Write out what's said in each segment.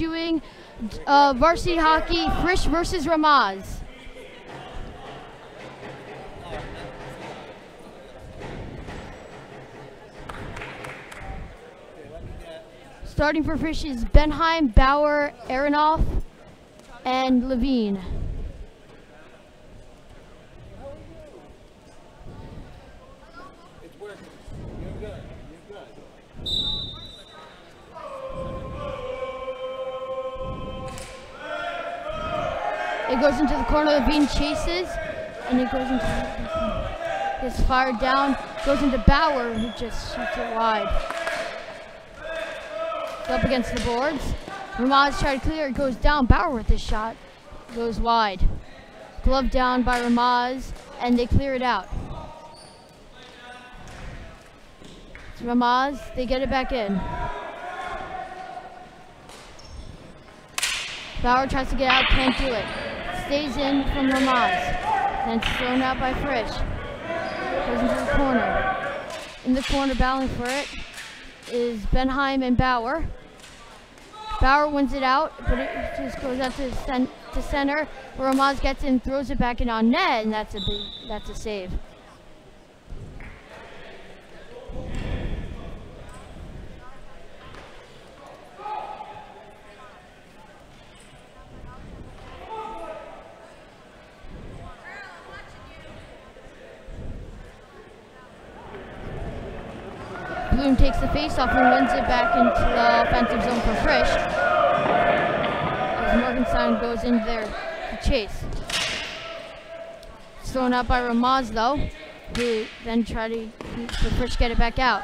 doing varsity hockey, Frisch versus Ramaz. Starting for Frisch is Benheim, Bauer, Aronoff, and Levine. It's working. You're good. You're good. It goes into the corner. Levine chases, and it goes into. Gets fired down. Goes into Bauer, who just shoots it wide. It's up against the boards. Ramaz tried to clear. It goes down. Bauer with his shot goes wide. Glove down by Ramaz, and they clear it out. It's Ramaz. They get it back in. Bauer tries to get out. Can't do it. Stays in from Ramaz. Then it's thrown out by Frisch. Goes into the corner. In the corner, battling for it is Benheim and Bauer. Bauer wins it out, but it just goes out to center, where Ramaz gets in, throws it back in on net, and that's a save. Bloom takes the face-off and wins it back into the offensive zone for Frisch. As Morgenstein goes in there to chase. It's thrown out by Ramaz though, who then try to Frisch get it back out.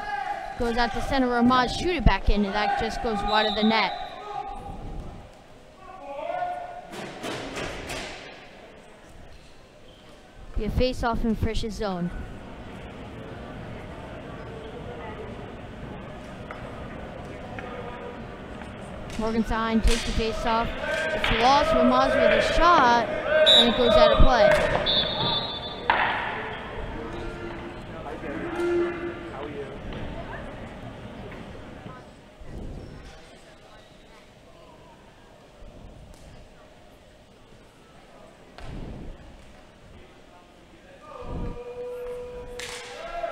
Goes out to center, Ramaz shoot it back in, and that just goes wide of the net. Be a face-off in Frisch's zone. Morgenstein takes the face off. It's lost. Ramaz with a shot, and it goes out of play.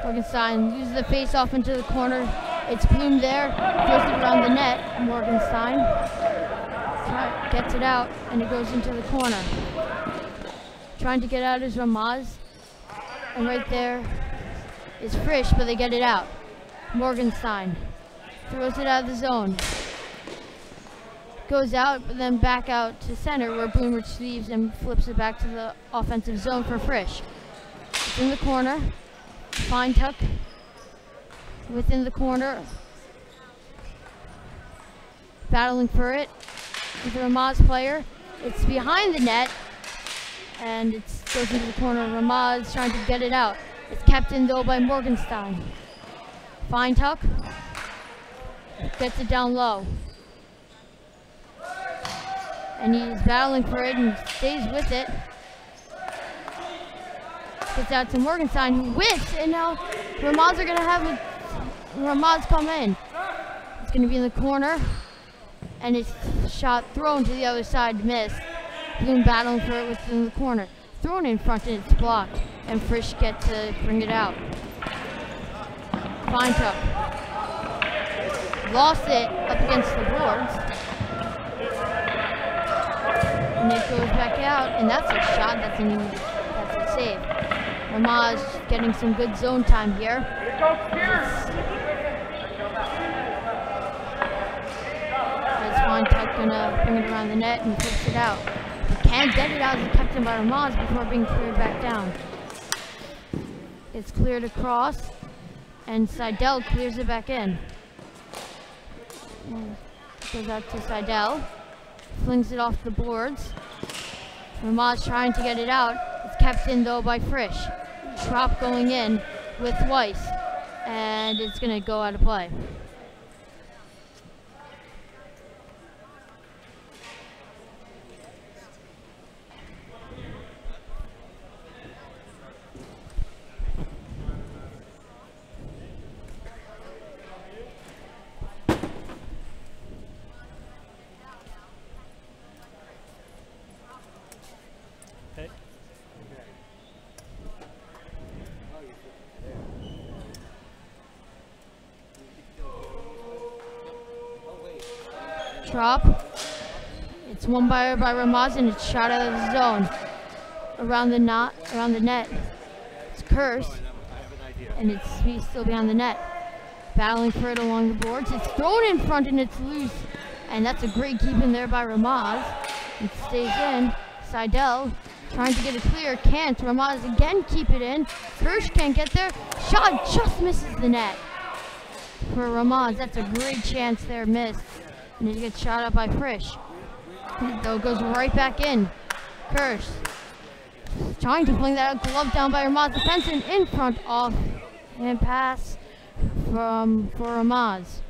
Morgenstein uses the face off into the corner. It's Bloom there, throws it around the net. Morgenstein gets it out, and it goes into the corner. Trying to get out is Ramaz, and right there is Frisch, but they get it out. Morgenstein throws it out of the zone. Goes out, but then back out to center, where Bloom receives and flips it back to the offensive zone for Frisch. It's in the corner. Fine tuck. Within the corner, battling for it with the Ramaz player. It's behind the net, and it goes into the corner. Ramaz trying to get it out. It's kept in though by Morgenstein. Fine tuck, gets it down low, and he's battling for it and stays with it. Gets out to Morgenstein, who whiffs, and now Ramaz are gonna have a Ramaz come in. It's going to be in the corner, and it's shot thrown to the other side, missed. Bloom battling for it within the corner. Thrown in front, and it's blocked, and Frisch gets to bring it out. Fine tuck. Lost it up against the boards. And it goes back out, and that's a shot. That's a save. Ramaz getting some good zone time here. Fine tuck gonna bring it around the net and flips it out. But can't get it out as kept in by Ramaz before being cleared back down. It's cleared across, and Seidel clears it back in. Goes out to Seidel, flings it off the boards. Ramaz trying to get it out. It's kept in though by Frisch. Drop going in with Weiss, and it's gonna go out of play. drop. It's won by Ramaz, and it's shot out of the zone. Around the net. It's Curse, and he's still behind the net. Battling for it along the boards. It's thrown in front and it's loose. And that's a great keep in there by Ramaz. It stays in. Seidel trying to get it clear. Can't. Ramaz again keep it in. Kirsch can't get there. Shot just misses the net. For Ramaz, that's a great chance there, missed. And it gets shot up by Frisch. Though it goes right back in. Kirsch trying to fling that glove down by Ramaz. Defenseman in front off and pass for Ramaz.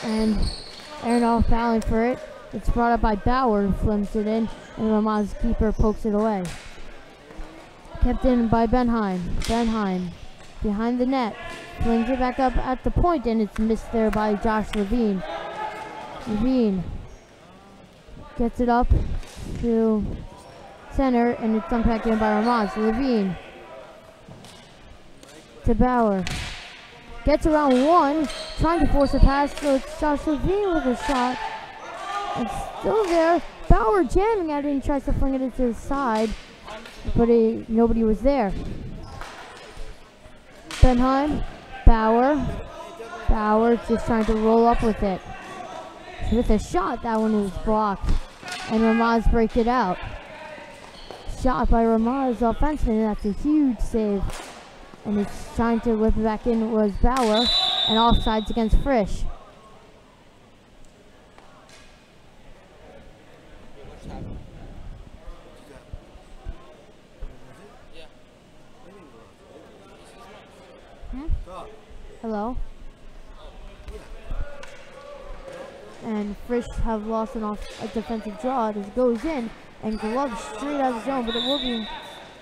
And Aronoff fouling for it. It's brought up by Bauer, who flims it in, and Ramaz's keeper pokes it away. Kept in by Benheim. Benheim behind the net. Flings it back up at the point, and it's missed there by Josh Levine. Levine gets it up to center, and it's dumped back in by Ramaz. Levine to Bauer. Gets around one, trying to force a pass, so it's Josh Levine with a shot. It's still there. Bauer jamming at it and tries to fling it into the side, but nobody was there. Benheim, Bauer. Bauer just trying to roll up with it. With a shot, that one was blocked, and Ramaz breaks it out. Shot by Ramaz offensively, and that's a huge save. And it's trying to whip it back in was Bauer, and offsides against Frisch. Hello. And Frisch have lost a defensive draw. This goes in, and glove straight out of the zone, but it will be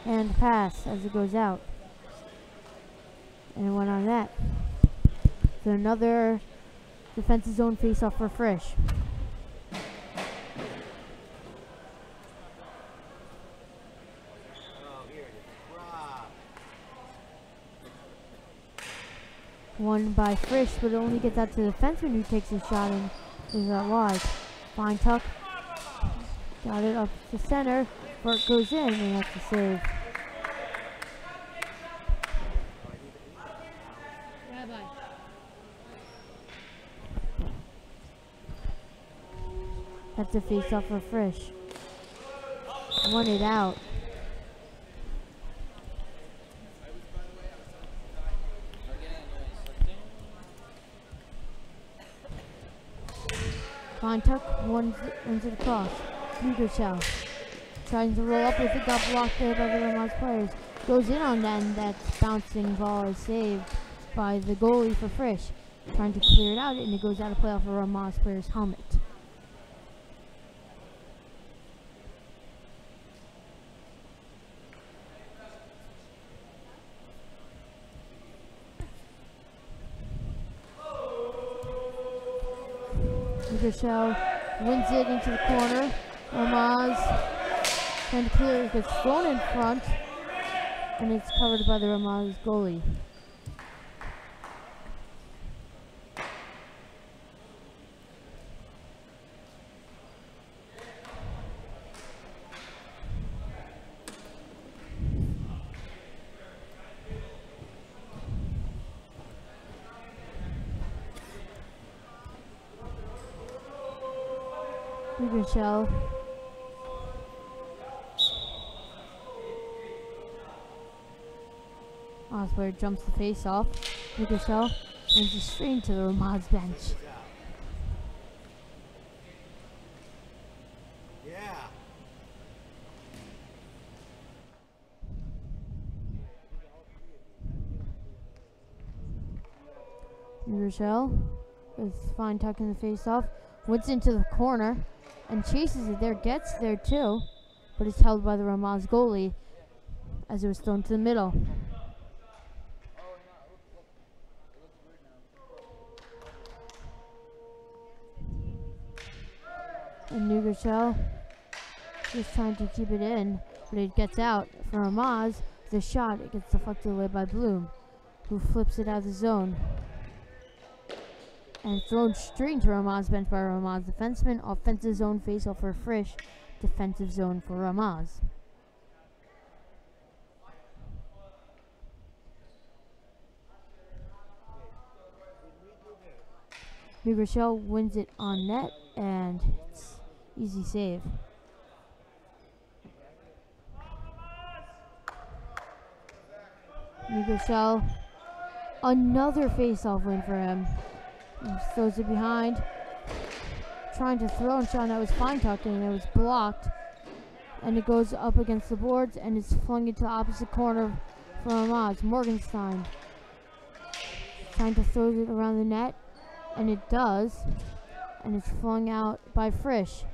hand pass as it goes out. And it went on that. So another defensive zone face-off for Frisch. Won by Frisch, but it only gets out to the defenseman who takes a shot and is out wide. Fine tuck. Got it up to center, where it goes in, and that's a save. That's a face-off for Frisch. Won it out. Fine tuck, wins it across. Cougar trying to roll up with it, got blocked there by the Ramaz players. Goes in on that, and that bouncing ball is saved by the goalie for Frisch. Trying to clear it out, and it goes out of play off a Ramaz player's helmet. Michelle wins it into the corner. Ramaz trying to clear it, gets thrown in front, and it's covered by the Ramaz goalie. Michelle. Osler jumps the face off. Michelle runs it straight into the Ramaz bench. Yeah. Michelle is fine tucking the face off. Wins into the corner and chases it there, gets there too, but it's held by the Ramaz goalie as it was thrown to the middle. And Cougar just trying to keep it in, but it gets out for Ramaz. The shot, it gets deflected away by Bloom, who flips it out of the zone. And thrown straight into Ramaz, bench by Ramaz. Defenseman, offensive zone face-off for Frisch. Defensive zone for Ramaz. Cougar wins it on net, and it's easy save. Cougar, another face-off win for him. He throws it behind, trying to throw and shot that was fine tucked, and it was blocked. And it goes up against the boards, and it's flung into the opposite corner for Ramaz. Morgenstein trying to throw it around the net, and it does, and it's flung out by Frisch.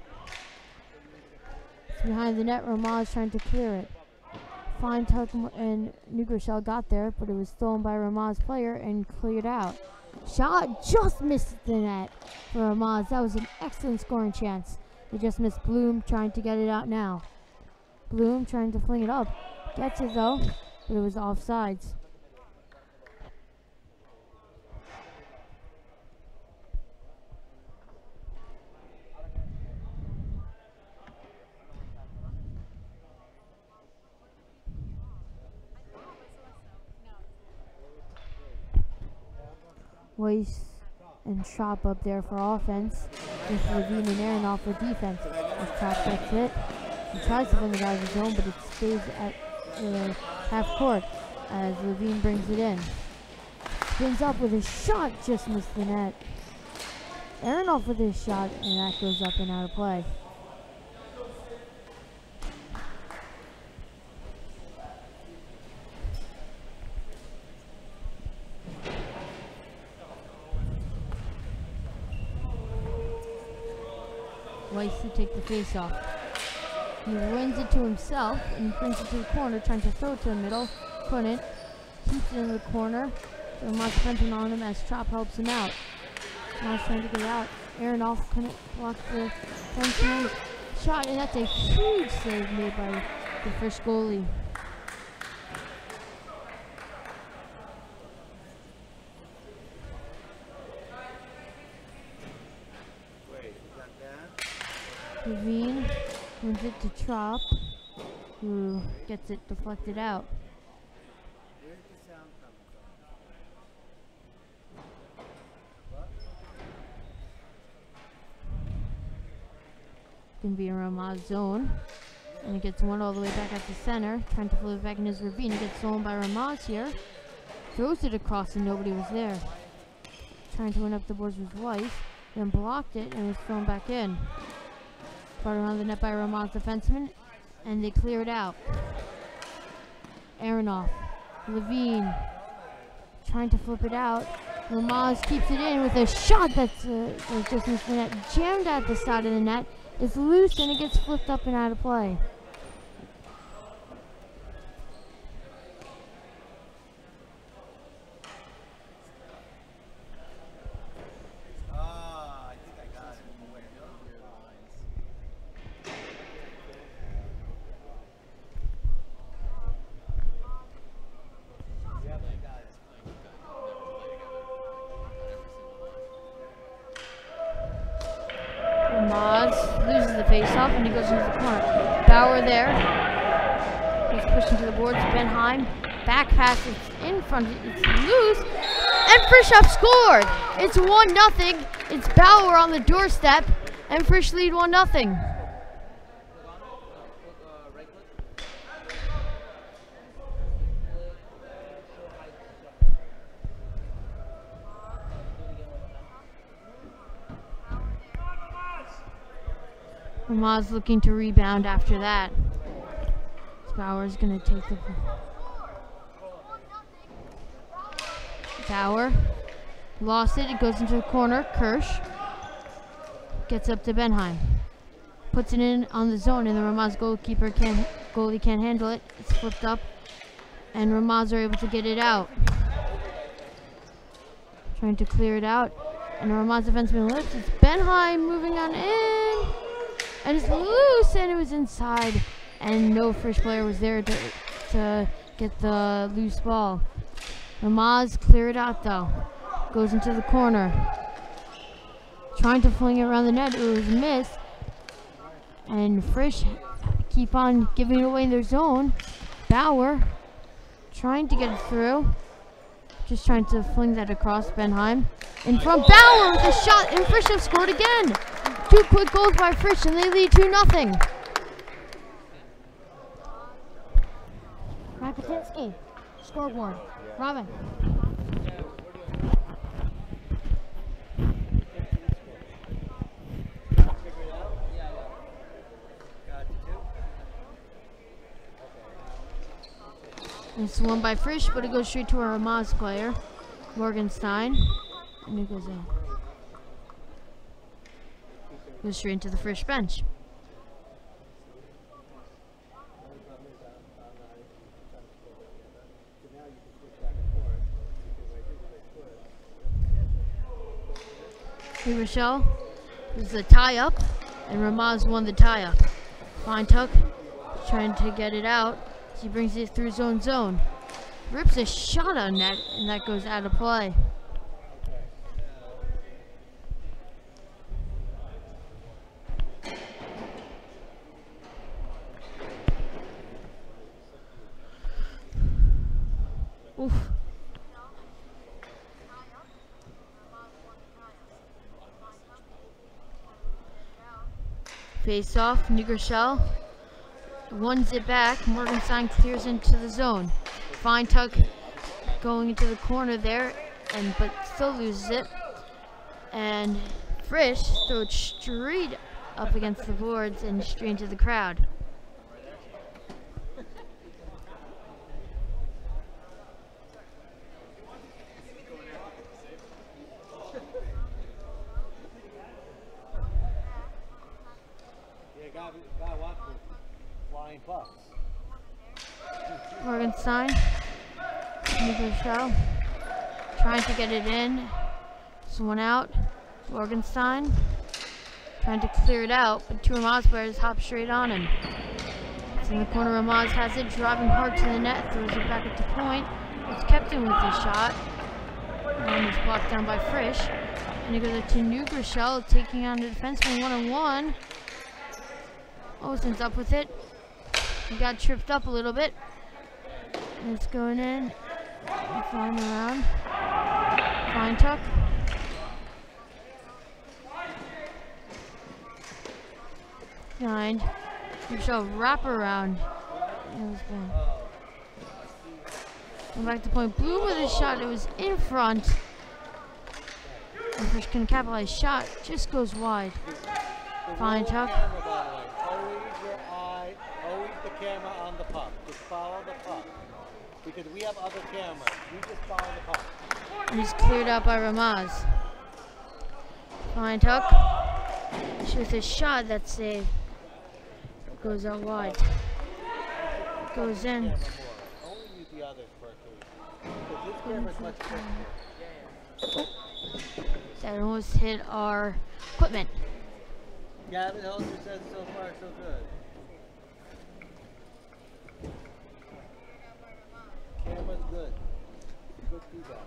It's behind the net. Ramaz trying to clear it. Fine tuck, and Cougar got there, but it was stolen by Ramaz player and cleared out. Shot just missed the net for Ramaz. That was an excellent scoring chance. They just missed Bloom trying to get it out now. Bloom trying to fling it up. Gets it though, but it was offsides. Weiss and Chop up there for offense, with Levine and Aronoff for defense. As Chop gets it, he tries to bring it out of the zone, but it stays at the half court as Levine brings it in. Spins up with a shot, just missed the net. Aronoff with his shot, and that goes up and out of play. Weiss to take the face off. He wins it to himself and brings it to the corner, trying to throw it to the middle. Couldn't. Keeps it in the corner. Ramaz defending on him as Chop helps him out. Ramaz trying to get out. Aronoff couldn't block the defenseman shot, and that's a huge save made by the Frisch goalie. Levine wins it to Trop, who gets it deflected out. Where's the sound coming from? Gonna be a Ramaz zone, and he gets one all the way back at the center, trying to flip it back in his ravine. He gets stolen by Ramaz here, throws it across, and nobody was there. Trying to win up the boards with Weiss, then blocked it and was thrown back in. Brought around the net by Ramaz defenseman, and they clear it out. Aronoff, Levine, trying to flip it out. Ramaz keeps it in with a shot that's just missed the net. Jammed at the side of the net. It's loose and it gets flipped up and out of play. Ramaz loses the face-off and he goes into the corner. Bauer there. He's pushing to the boards. Benheim. Back pass. It's in front. It's loose. And Frisch have scored. It's 1-0. It's Bauer on the doorstep. And Frisch lead 1-0. Ramaz looking to rebound after that. Bauer's going to take the... Bauer lost it. It goes into the corner. Kirsch gets up to Benheim. Puts it in on the zone, and the Ramaz goalie can't handle it. It's flipped up, and Ramaz are able to get it out. Trying to clear it out, and the Ramaz defenseman lifts. It's Benheim moving on in. And it's loose, and it was inside. And no Frisch player was there to get the loose ball. Ramaz cleared out though. Goes into the corner. Trying to fling it around the net. It was missed. And Frisch keep on giving it away in their zone. Bauer trying to get it through. Just trying to fling that across Benheim. In front, Bauer with a shot, and Frisch have scored again. 2 quick goals by Frisch, and they lead 2-0. Rakotinsky, scoreboard. Robin. It's won by Frisch, but it goes straight to our Ramaz player, Morgenstein, and it goes in. Goes straight into the Frisch bench. Hey Rochelle, this is a tie-up, and Ramaz won the tie-up. Fine tuck, trying to get it out. He brings it through his own zone. Rips a shot on net, and that goes out of play. Oof. Face off, Nigershell. Ones it back, Morgenstein clears into the zone. Fine tuck going into the corner there, but still loses it. And Frisch throws it straight up against the boards and straight into the crowd. Morgenstein, Nigershell, trying to get it in. Someone out. Morgenstein, trying to clear it out, but 2 Ramaz players hop straight on him. It's in the corner. Ramaz has it, driving hard to the net, throws it back at the point. It's kept in with the shot. And it's blocked down by Frisch. And it goes to Nigershell, taking on the defenseman one-on-one. Olsen's up with it. He got tripped up a little bit. And it's going in. And flying around. Fine tuck. Behind. Michelle wrap around. It was bad. Going back to point. Bloom with a shot. It was in front. And Frisch can capitalize. Shot just goes wide. Fine tuck. Always the camera on the puck. Just follow the puck. Because we have other cameras. You just follow the puck. And he's cleared out by Ramaz. Fine tuck. Shoots a shot that's saved. Goes out wide. Goes in. Only use the others quickly. Because this camera's much quicker. That almost hit our equipment. Gavin Holzer says so far so good. Camera's good. Good feedback.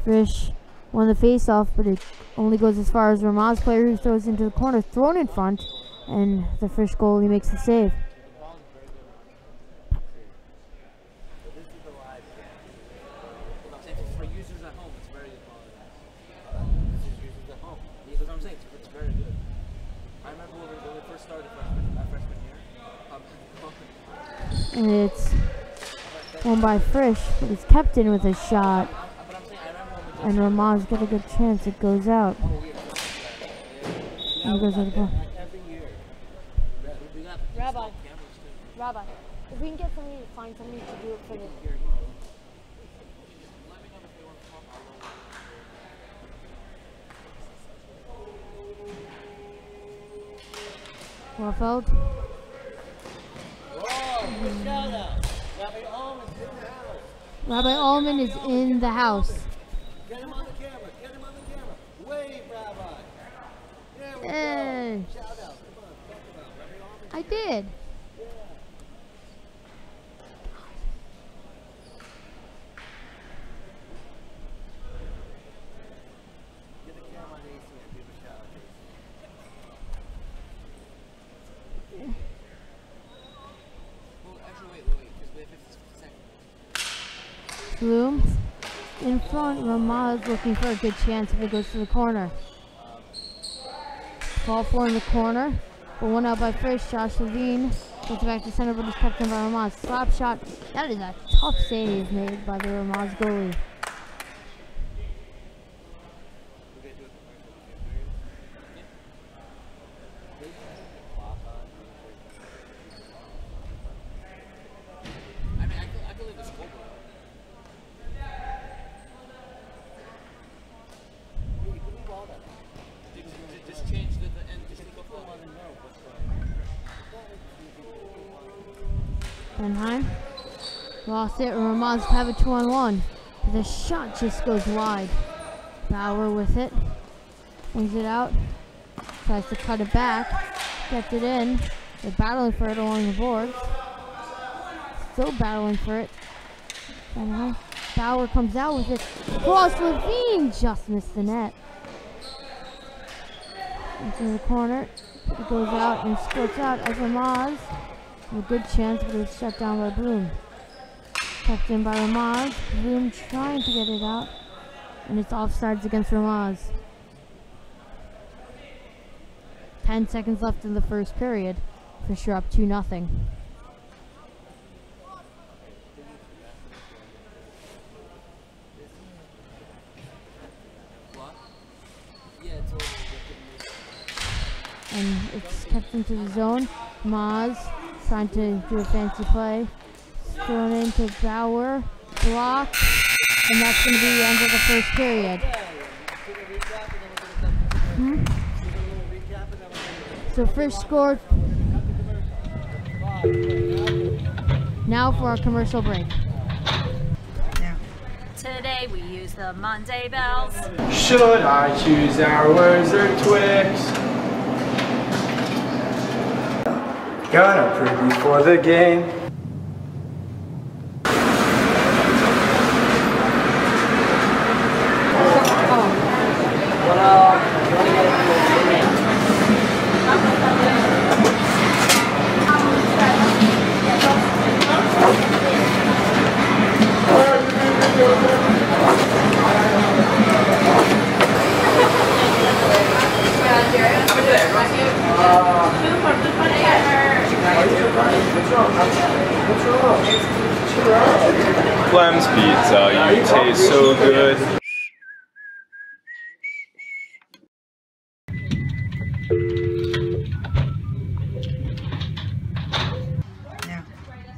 Frisch won the face-off, but it only goes as far as Ramaz player, who throws into the corner, thrown in front, and the Frisch goalie makes the save. For users at home, it's very good quality. Users at home. That's what I'm saying. It's very good. I remember when we first started freshman year. And it's won by Frisch, but it's kept in with a shot. And Ramaz got a good chance. It goes out. And it goes out of the ball. Rabbi, if we can get somebody to find somebody to do it for this. Warfeld. Rabbi Allman is in the house. Get him on the camera. Get him on the camera. Wave, Rabbi. There we Hey. go. Shout out. Come on. Talk about Rabbi Allman. I did. Get the camera on AC and give a shout out. Well, actually, wait, because we have 50 seconds. Bloom in front. Ramaz looking for a good chance if it goes to the corner. Ball 4 in the corner. But one out by Frisch. Josh Levine gets back to center, but he's kept in by Ramaz. Slap shot. That is a tough save made by the Ramaz goalie. I mean, I could leave the scoreboard. Just change the end. Just take off the Benheim lost it. Ramaz have a 2-on-1. The shot just goes wide. Bauer with it. Brings it out. Tries to cut it back. Gets it in. They're battling for it along the boards. Still battling for it. Benheim. Bauer comes out with it. Cross. Levine just missed the net. Into the corner. It goes out and squirts out as Ramaz. A good chance, but it was shut down by Bloom. Kept in by Ramaz. Bloom trying to get it out. And it's offsides against Ramaz. 10 seconds left in the first period. Fisher up 2-0. What? Yeah, it's over. And it's kept into the zone. Maz trying to do a fancy play. Thrown into Bauer. Blocked. And that's going to be the end of the first period. So Frisch scored. Now for our commercial break. Today we use the Monday bells. Should I choose ours or Twix? Gonna preview for the game. Clem's Pizza, you taste so good.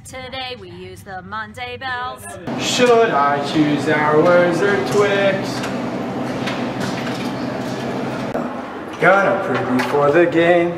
Today we use the Monday bells. Should I choose ours or Twix? Gonna preview for the game.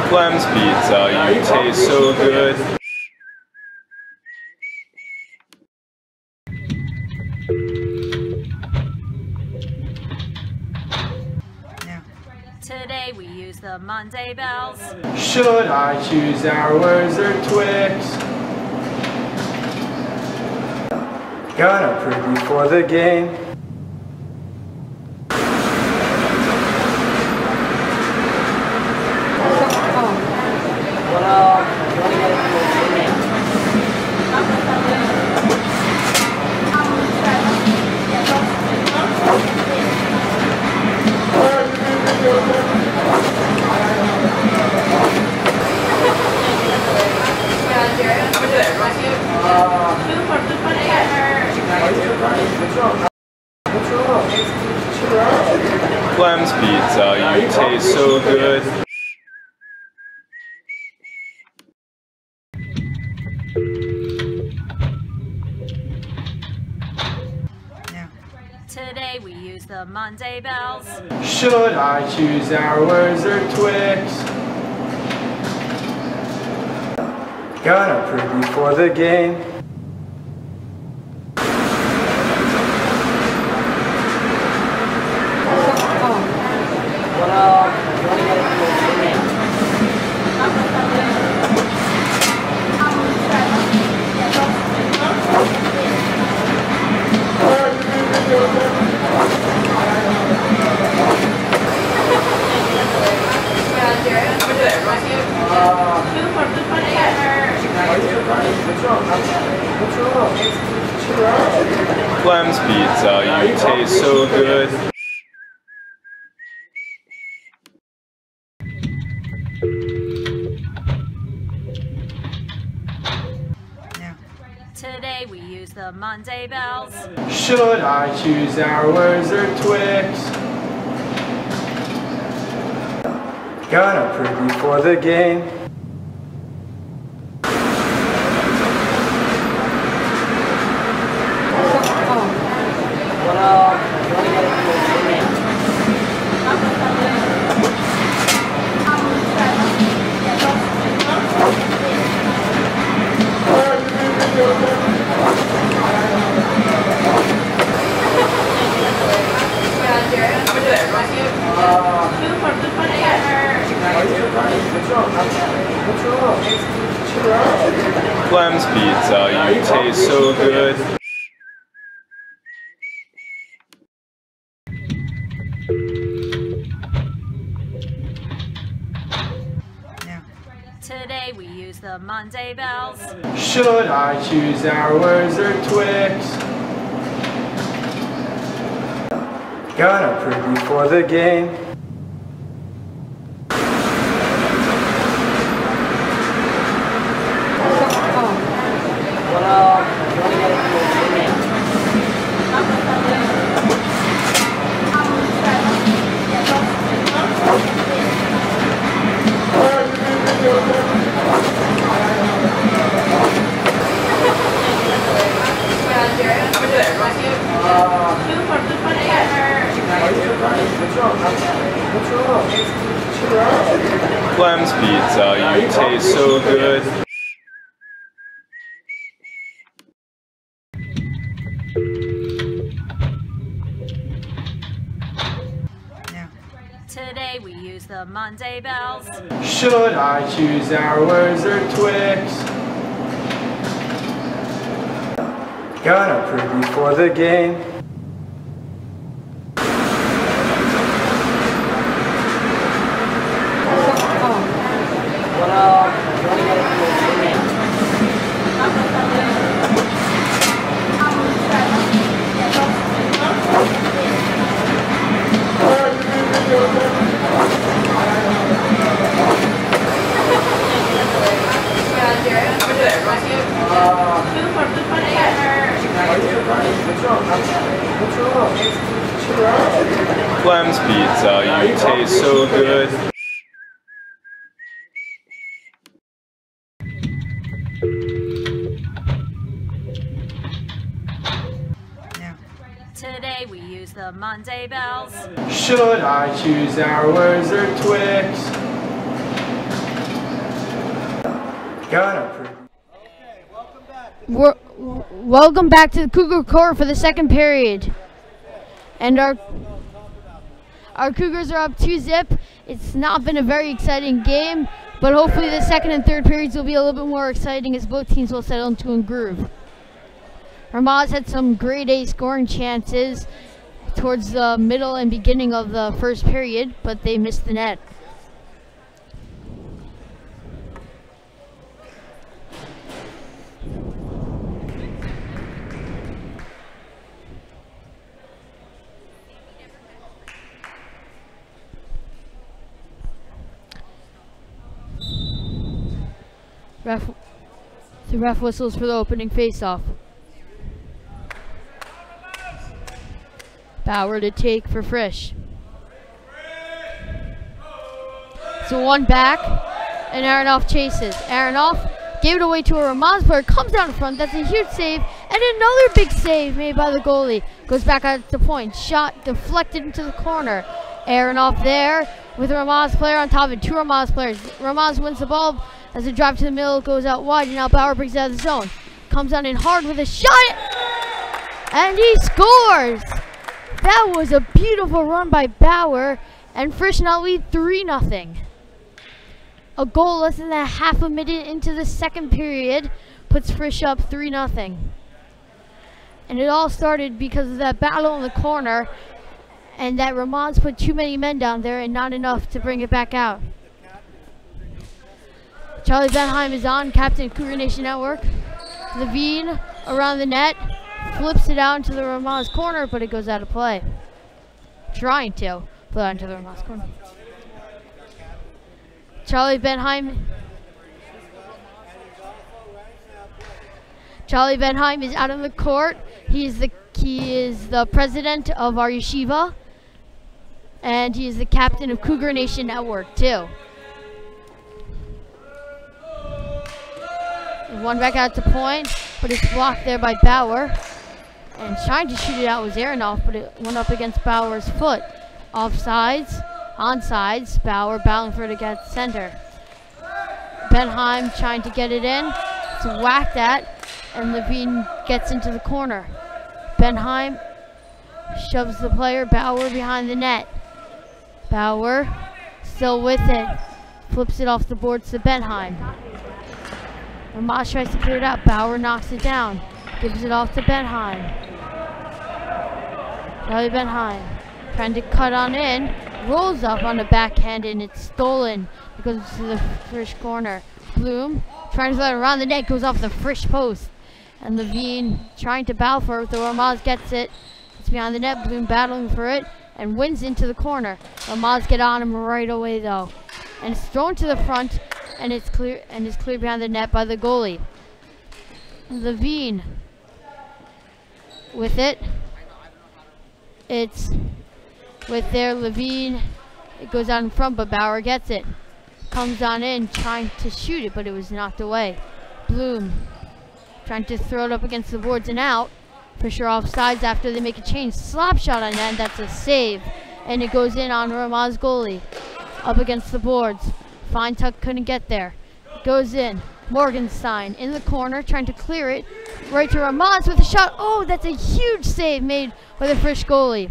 Clem's Pizza, you taste so good. Today we use the Monday bells. Should I choose ours or Twix? Gonna preview for the game. Today we use the Monday bells. Should I choose hours or Twix? Gonna prep before the game. Clem's pizza, you taste so good. Today we use the Monday bells. Should I choose hours or Twix? Gonna prep before the game. Clem's pizza, you taste so good. Today we use the Monday bells. Should I choose hours or Twix? Gonna prep before the game. Clem's pizza, you taste so good. Today we use the Monday bells. Should I choose hours or Twix? Gonna prep before the game. Clem's pizza, you taste so good. Today we use the Monday bells. Should I choose hours or Twix? Gonna prep. Welcome back to the Cougar Court for the second period. And our Cougars are up 2-0. It's not been a very exciting game, but hopefully the second and third periods will be a little bit more exciting as both teams will settle into a groove. Ramaz had some grade A scoring chances towards the middle and beginning of the first period, but they missed the net. The ref whistles for the opening face-off. Bauer to take for Frisch. So one back, and Aronoff chases. Aronoff gave it away to a Ramaz player, comes down in front. That's a huge save, and another big save made by the goalie. Goes back out to point. Shot deflected into the corner. Aaron off there with a Ramaz player on top of it. 2 Ramaz players. Ramaz wins the ball as a drive to the middle goes out wide, and now Bauer brings it out of the zone. Comes on in hard with a shot, and he scores! That was a beautiful run by Bauer, and Frisch now lead 3-0. A goal less than a half a minute into the second period puts Frisch up 3-0. And it all started because of that battle in the corner, and that Ramaz put too many men down there and not enough to bring it back out. Charlie Benheim is on, captain of Cougar Nation Network. Levine around the net, flips it out into the Ramaz corner, but it goes out of play. Trying to put it into the Ramaz corner. Charlie Benheim is out on the court. He is the president of our yeshiva, and he is the captain of Cougar Nation Network too. One back out to point, but it's blocked there by Bauer. And trying to shoot it out was Aronoff, but it went up against Bauer's foot. Offsides, onsides, Bauer battling for it against center. Benheim trying to get it in. It's whacked at, and Levine gets into the corner. Benheim shoves the player, Bauer behind the net. Bauer still with it. Flips it off the boards to Benheim. Ramaz tries to clear it out. Bauer knocks it down. Gives it off to Benheim. Charlie Benheim trying to cut on in. Rolls up on the backhand and it's stolen. It goes to the Frisch corner. Bloom trying to let it around the net. Goes off the Frisch post. And Levine trying to battle for it. The Ramaz gets it. It's behind the net. Bloom battling for it and wins into the corner. Ramaz get on him right away though. And it's thrown to the front. And it's clear behind the net by the goalie. Levine with it. It's with their Levine. It goes out in front, but Bauer gets it. Comes on in, trying to shoot it, but it was knocked away. Bloom trying to throw it up against the boards and out. Fisher offsides after they make a change. Slap shot on that, and that's a save. And it goes in on Ramaz goalie. Up against the boards. Fine Tuck couldn't get there. Goes in. Morgenstein in the corner trying to clear it. Right to Ramaz with a shot. Oh, that's a huge save made by the Frisch goalie.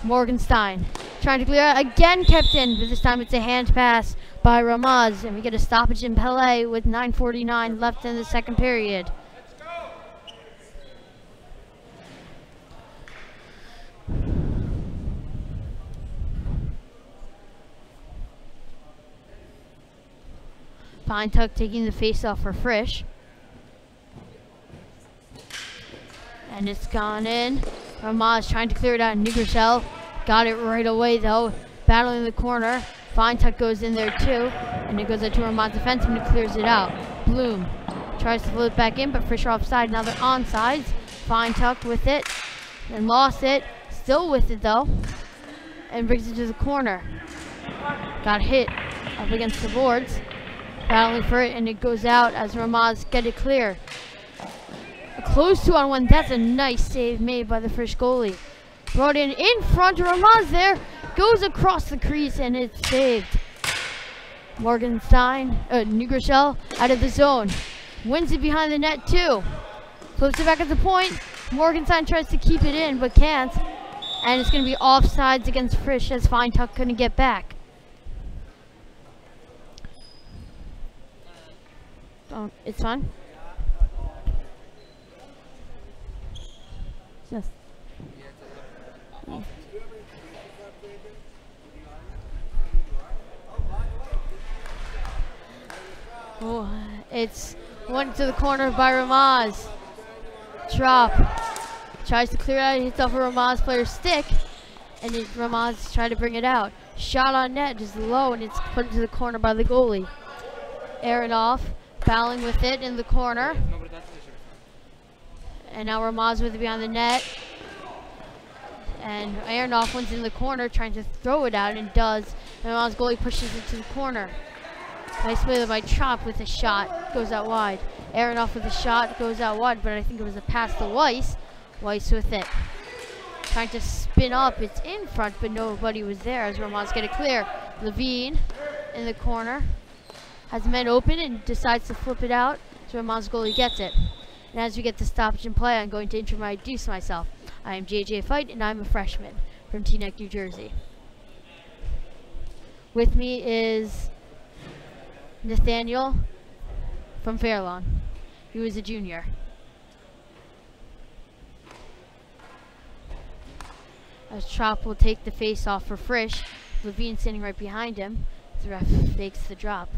Morgenstein trying to clear it. Again kept in, but this time it's a hand pass by Ramaz. And we get a stoppage in Pelé with 9:49 left in the second period. Fine Tuck taking the face off for Frisch. And it's gone in. Ramaz trying to clear it out. Nigrachel got it right away though. Battling in the corner. Fine Tuck goes in there too. And it goes out to Ramaz defenseman who clears it out. Bloom tries to flip it back in, but Frisch offside. Now they're onsides. Fine Tuck with it. And lost it. Still with it though. And brings it to the corner. Got hit up against the boards. Battling for it, and it goes out as Ramaz get it clear. A close 2-on-1. That's a nice save made by the Frisch goalie. Brought in front. Ramaz there. Goes across the crease, and it's saved. Morgenstein, Nigrachel out of the zone. Wins it behind the net too. Flips it back at the point. Morgenstein tries to keep it in, but can't. And it's going to be offsides against Frisch as Fine Tuck couldn't get back. Oh, it's fun. Yes. Oh, it's one to the corner by Ramaz. Drop. Tries to clear it out. Hits off a Ramaz player's stick. And Ramaz tried to bring it out. Shot on net, just low, and it's put into the corner by the goalie. Aronoff. Battling with it in the corner. And now Ramaz with it behind the net. And Aronoff wins in the corner trying to throw it out and does. And Ramaz goalie pushes it to the corner. Nice play by Chop with a shot. Goes out wide. Aronoff with a shot goes out wide, but I think it was a pass to Weiss. Weiss with it. trying to spin up. It's in front, but nobody was there as Ramaz get it clear. Levine in the corner has men open and decides to flip it out. So Ramaz goalie gets it. And as we get the stoppage and play, I'm going to introduce myself. I am JJ Fight, and I'm a freshman from Teaneck, New Jersey. With me is Nathaniel from Fairlawn. He was a junior. As Trop will take the face off for Frisch. Levine sitting right behind him. The ref fakes the drop.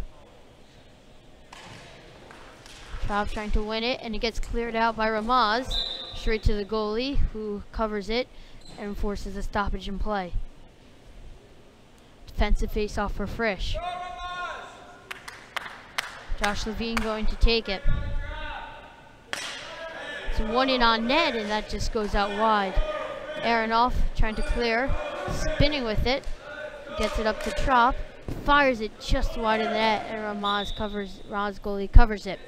Trop trying to win it, and it gets cleared out by Ramaz. Straight to the goalie, who covers it and forces a stoppage in play. Defensive face-off for Frisch. Josh Levine going to take it. It's one in on net, and that just goes out wide. Aronoff trying to clear, spinning with it, gets it up to Trop, fires it just wide of the net, and Ramaz goalie covers it.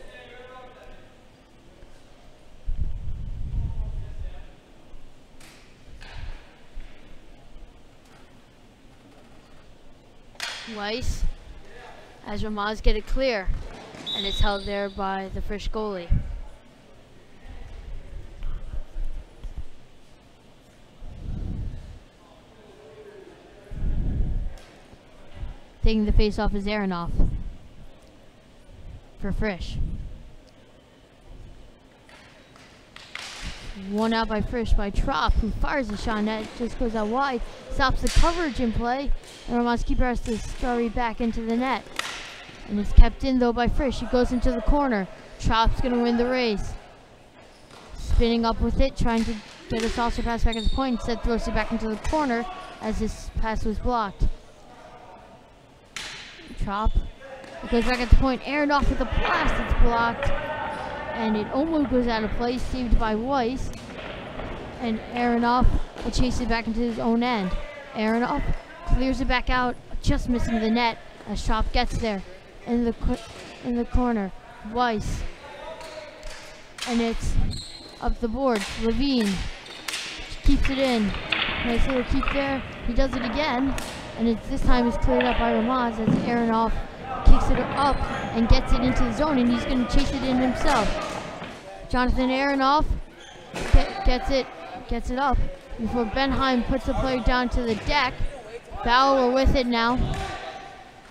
Weiss, as Ramaz get it clear, and it's held there by the Frisch goalie. Taking the face off is Aronoff for Frisch. One out by Frisch by Trop, who fires a shot, and that just goes out wide. Stops the coverage in play, and Ramaz keeper has to scurry back into the net. And it's kept in though by Frisch. He goes into the corner. Trop's gonna win the race. Spinning up with it, trying to get a saucer pass back at the point. Instead throws it back into the corner as this pass was blocked. Trop. It goes back at the point. Aronoff with a blast. It's blocked. And it almost goes out of play. Saved by Weiss. And Aronoff will chase it back into his own end. Aronoff clears it back out. Just missing the net as Trop gets there. In the corner. Weiss. And it's up the board. Levine keeps it in. Nice little keep there. He does it again. And this time it's cleared up by Ramaz as Aronoff kicks it up and gets it into the zone, and he's going to chase it in himself. Jonathan Aronoff gets it up before Benheim puts the player down to the deck. Bauer with it now.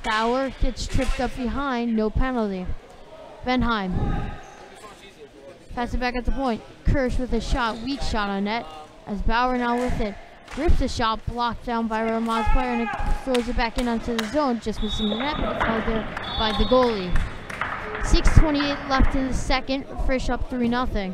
Bauer gets tripped up behind, no penalty. Benheim. Pass it back at the point. Kirsch with a shot, weak shot on net as Bauer now with it. Rips a shot, blocked down by Ramaz player, and it throws it back in onto the zone, just missing the net, but it's held there by the goalie. 6:28 left in the second. Frisch up 3-0.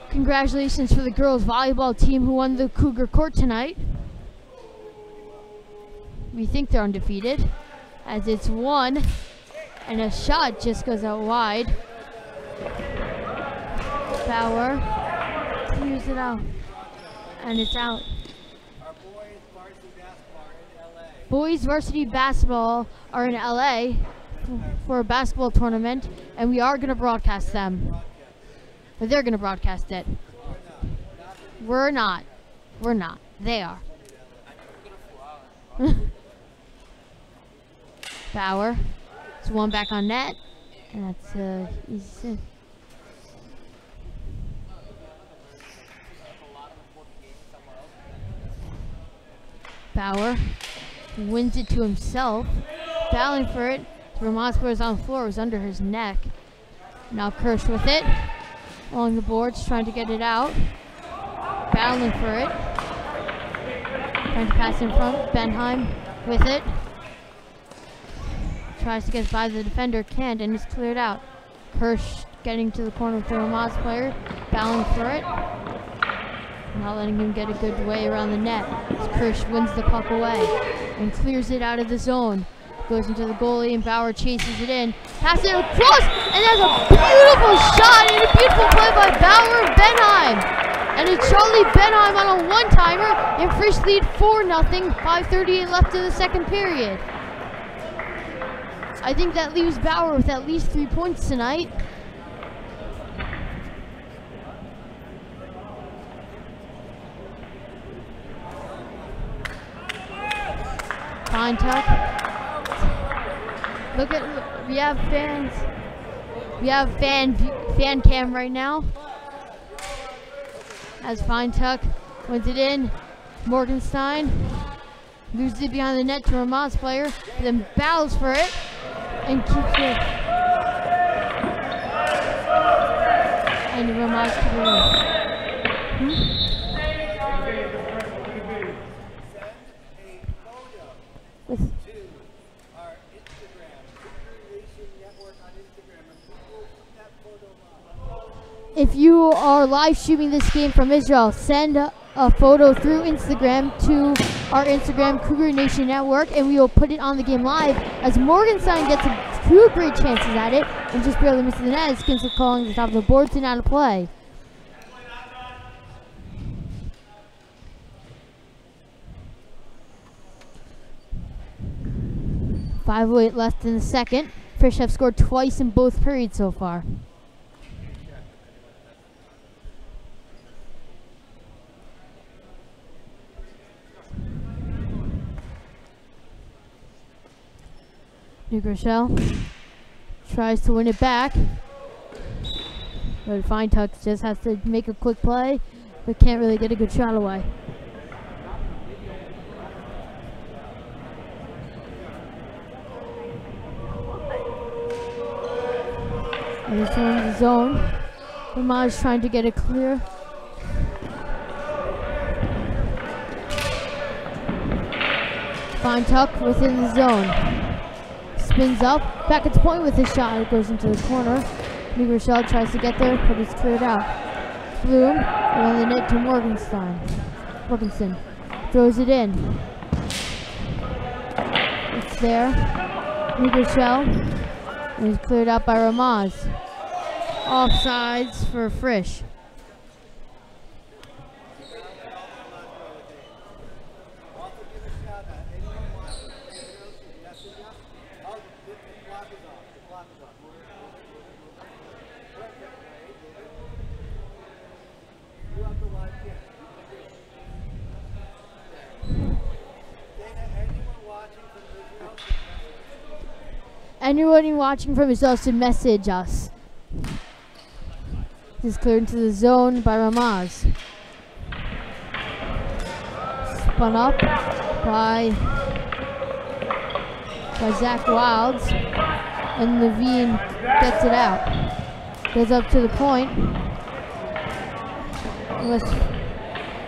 Congratulations for the girls volleyball team who won the Cougar court tonight. We think they're undefeated as it's one and a shot just goes out wide. Bauer clears it out and it's out. Boys varsity basketball are in LA for a basketball tournament, and we are going to broadcast them. But they're going to broadcast it. We're not. We're not. They are. Bauer. It's one back on net. And that's easy. Bauer wins it to himself. Battling for it. Ramaz was on the floor. It was under his neck. Now Kirsch with it. Along the boards, trying to get it out. Battling for it. Trying to pass in front. Benheim with it. Tries to get by the defender, can't, and it's cleared out. Kirsch getting to the corner with the Ramaz player. Battling for it. Not letting him get a good way around the net. Kirsch wins the puck away and clears it out of the zone. goes into the goalie, and Bauer chases it in. Passes it across, and there's a beautiful shot and a beautiful play by Bauer and Benheim. And it's Charlie Benheim on a one-timer, and Frisch lead 4-0, 5:38 left in the second period. I think that leaves Bauer with at least 3 points tonight. Fine tuck. Look at, we have fans. We have fan cam right now. As Fine tuck wins it in. Morgenstein loses it behind the net to Ramaz player, then battles for it and keeps it. And Ramaz keeps it. If you are live streaming this game from Israel, send a photo through Instagram to our Instagram Cougar Nation Network, and we will put it on the game live as Morgenstein gets 2 great chances at it and just barely misses the net. Skins are calling the top of the board to now to play. .508 left in the second. Frisch have scored twice in both periods so far. New Rochelle tries to win it back, but Fine tuck just has to make a quick play, but can't really get a good shot away. And he's in the zone. Ramaz trying to get it clear. Fine tuck within the zone. Spins up, back at the point with his shot. It goes into the corner. New Rochelle tries to get there, but it's cleared out. Bloom, around the net to Morgensen. Throws it in. It's there. New Rochelle. And it's cleared out by Ramaz. Offsides for Frisch. Anyone watching from Israel should message us. This is cleared into the zone by Ramaz. Spun up by Zach Wilds, and Levine gets it out. Goes up to the point,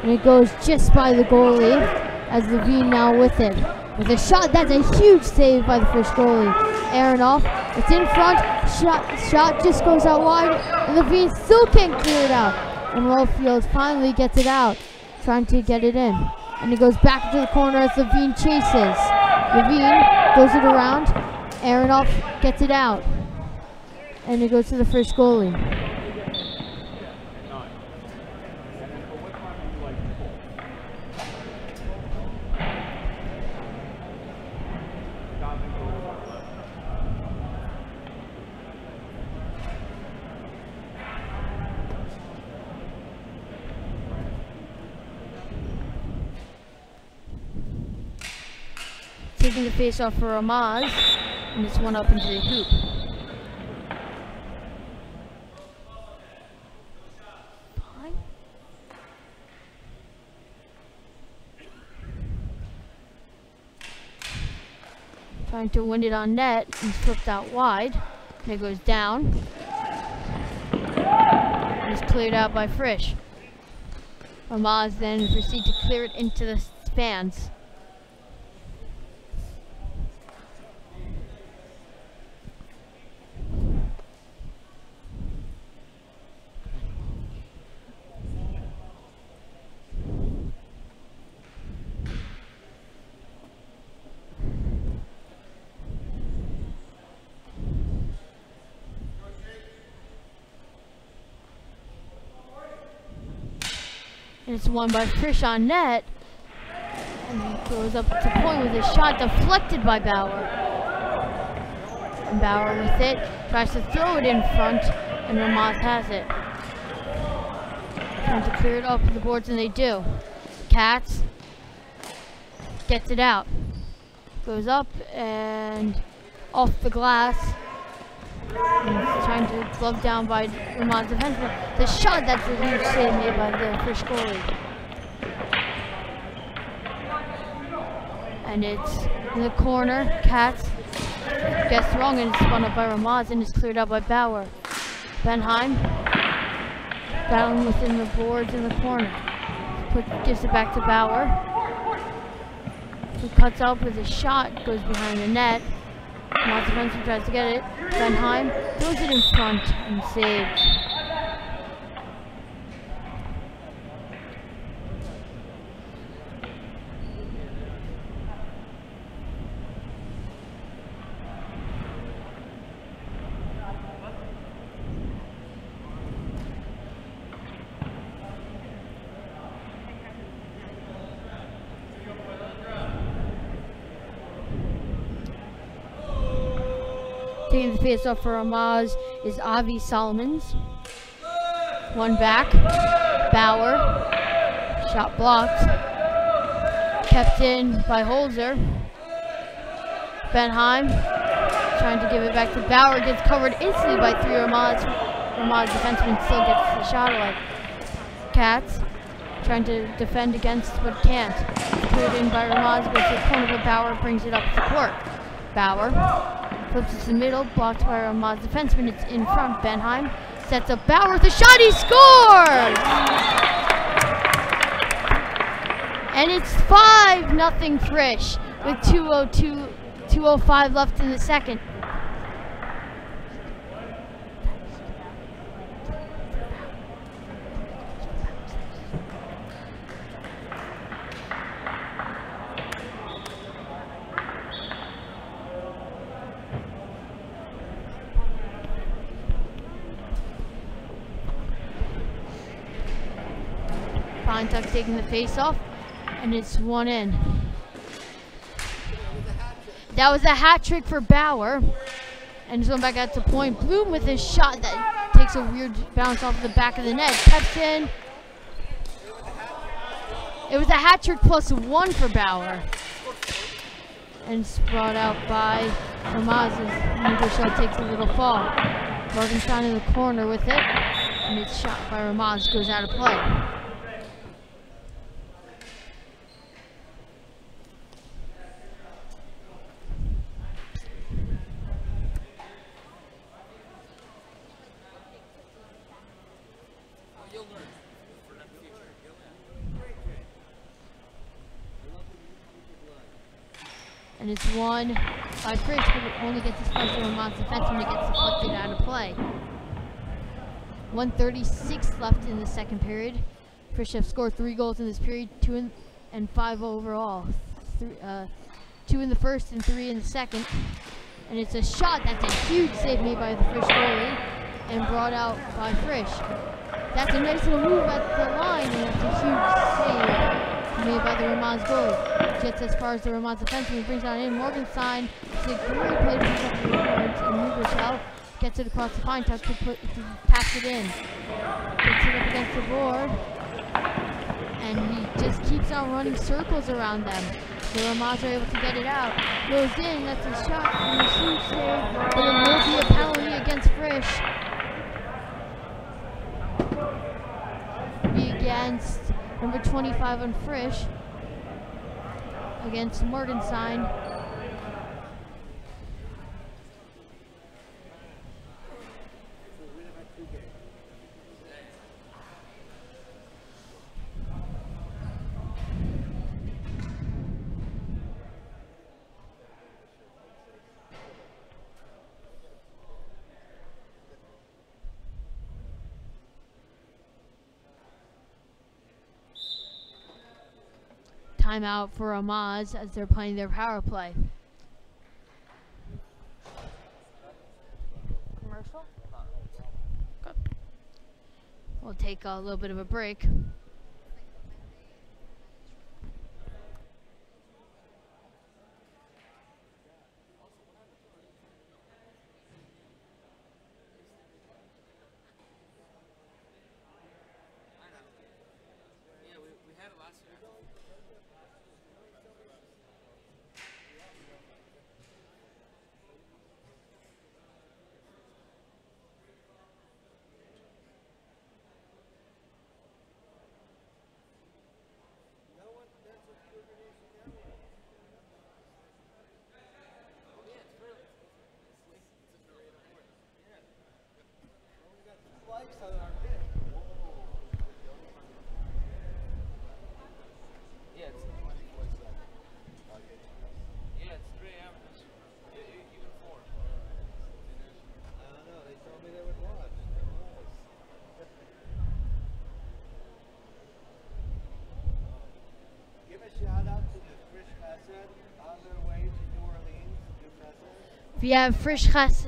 and it goes just by the goalie as Levine now with it. With a shot, that's a huge save by the Frisch goalie. Aronoff, it's in front, shot just goes out wide, and Levine still can't clear it out. And Rollfield finally gets it out, trying to get it in. And he goes back into the corner as Levine chases. Levine goes it around, Aronoff gets it out. And it goes to the Frisch goalie. Taking the face off for Ramaz, and it's one up into the hoop. Fine. Trying to win it on net, and flipped out wide, and it goes down. And it's cleared out by Frisch. Ramaz then proceeds to clear it into the fans. And it's won by Frisch on net. And he goes up to point with a shot deflected by Bauer. And Bauer with it, tries to throw it in front, and Ramaz has it. Trying to clear it off the boards, and they do. Katz gets it out. Goes up and off the glass. And he's trying to glove down by Ramaz defenseman. The shot, that's a huge save made by the Frisch goalie. And it's in the corner. Katz gets wrong and it's spun up by Ramaz and is cleared out by Bauer. Benheim battling within the boards in the corner. Gives it back to Bauer, who cuts out with a shot, goes behind the net. Ramaz defenseman tries to get it. Benheim throws it in front and saves. Taking the face-off for Ramaz is Avi Solomons. One back. Bauer. Shot blocked. Kept in by Holzer. Benheim trying to give it back to Bauer. Gets covered instantly by three Ramaz. Ramaz defenseman still gets the shot away. Katz trying to defend against but can't. Cleared in by Ramaz. Goes to the corner, but Bauer brings it up to court. Bauer flips it to the middle, blocked by Ramaz defenseman. It's in front. Benheim sets up Bauer with a shot. He scores! And it's 5-0 Frisch with 2:05 left in the second. Tuck taking the face off, and it's one in. That was a hat trick for Bauer, and he's going back out to point. Bloom with his shot that takes a weird bounce off the back of the net. Kept in. It was a hat trick +1 for Bauer, and it's brought out by Ramaz as Michel takes a little fall. Morgenstein in the corner with it, and it's shot by Ramaz, goes out of play. And it's won by Frisch, but it only gets displaced from Ramaz defenseman. It gets deflected out of play. 1:36 left in the second period. Frisch have scored 3 goals in this period, 2 and 5 overall. 2 in the first and 3 in the second. And it's a shot that's a huge save made by the Frisch goalie and brought out by Frisch. That's a nice little move at the line, and that's a huge save made by the Ramaz goalie. Gets as far as the Ramaz defenseman, brings on in Morgenstein. It's a great play to pick up the boards, and Mugershell gets it across the fine touch to pass it in. Gets it up against the board, and he just keeps on running circles around them. The Ramaz are able to get it out. Goes in, that's a shot, and a huge save, but it will be a penalty against Frisch. Be against number 25 on Frisch. Against Morgenstein. Timeout for Ramaz as they're playing their power play. Commercial? Good. We'll take a little bit of a break. We have Frisch Chesed.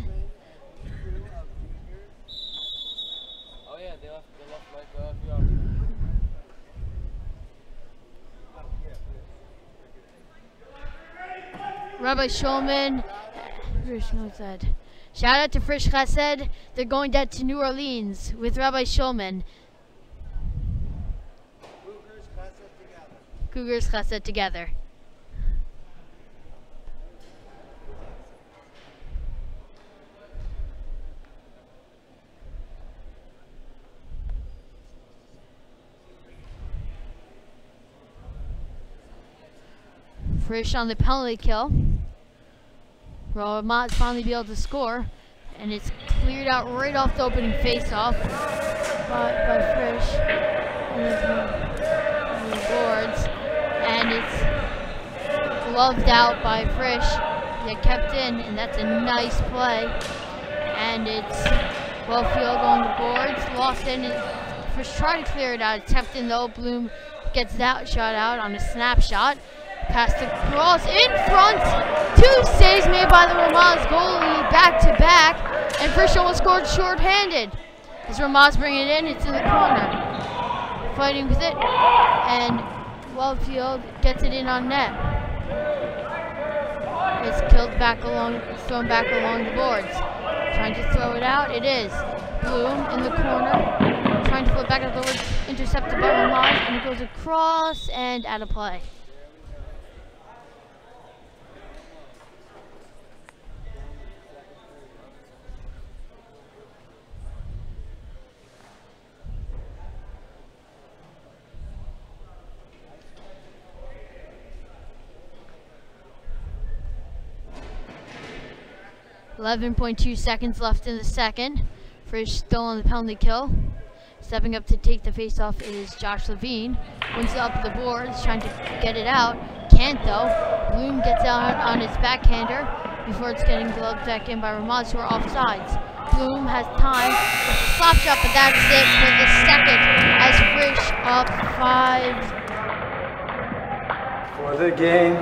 Oh yeah, they left like a few hours. Rabbi Shulman. Shout out to Frisch Chesed. They're going down to New Orleans with Rabbi Shulman. Cougars Chesed together. Frisch on the penalty kill. Ramaz finally be able to score, and it's cleared out right off the opening face-off by Frisch and the boards, and it's gloved out by Frisch. They kept in, and that's a nice play. And it's well field on the boards, lost in. Frisch tried to clear it out. It's kept in though. Bloom gets that shot out on a snapshot. Pass the cross in front. 2 saves made by the Ramaz goalie back to back. And Frisch almost scored short-handed. As Ramaz bring it in, it's in the corner. Fighting with it. And Wellfield gets it in on net. It's killed back along, thrown back along the boards. Trying to throw it out. It is. Bloom in the corner. Trying to flip back at the boards. Intercepted by Ramaz. And it goes across and out of play. .2 seconds left in the second. Frisch still on the penalty kill. Stepping up to take the face-off is Josh Levine. Wins it up the boards, trying to get it out. Can't though. Bloom gets out on his backhander before it's getting gloved back in by Ramaz, who are offsides. Bloom has time. It's a slap shot, but that's it for the second as Frisch up 5. For the game.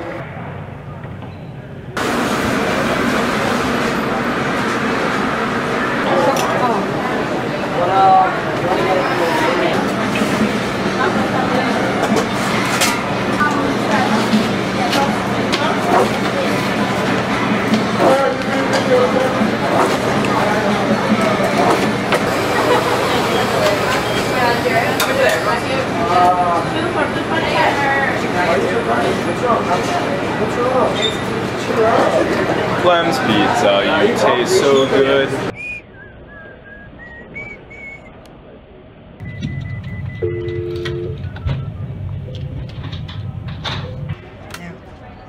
Clem's pizza, you taste so good.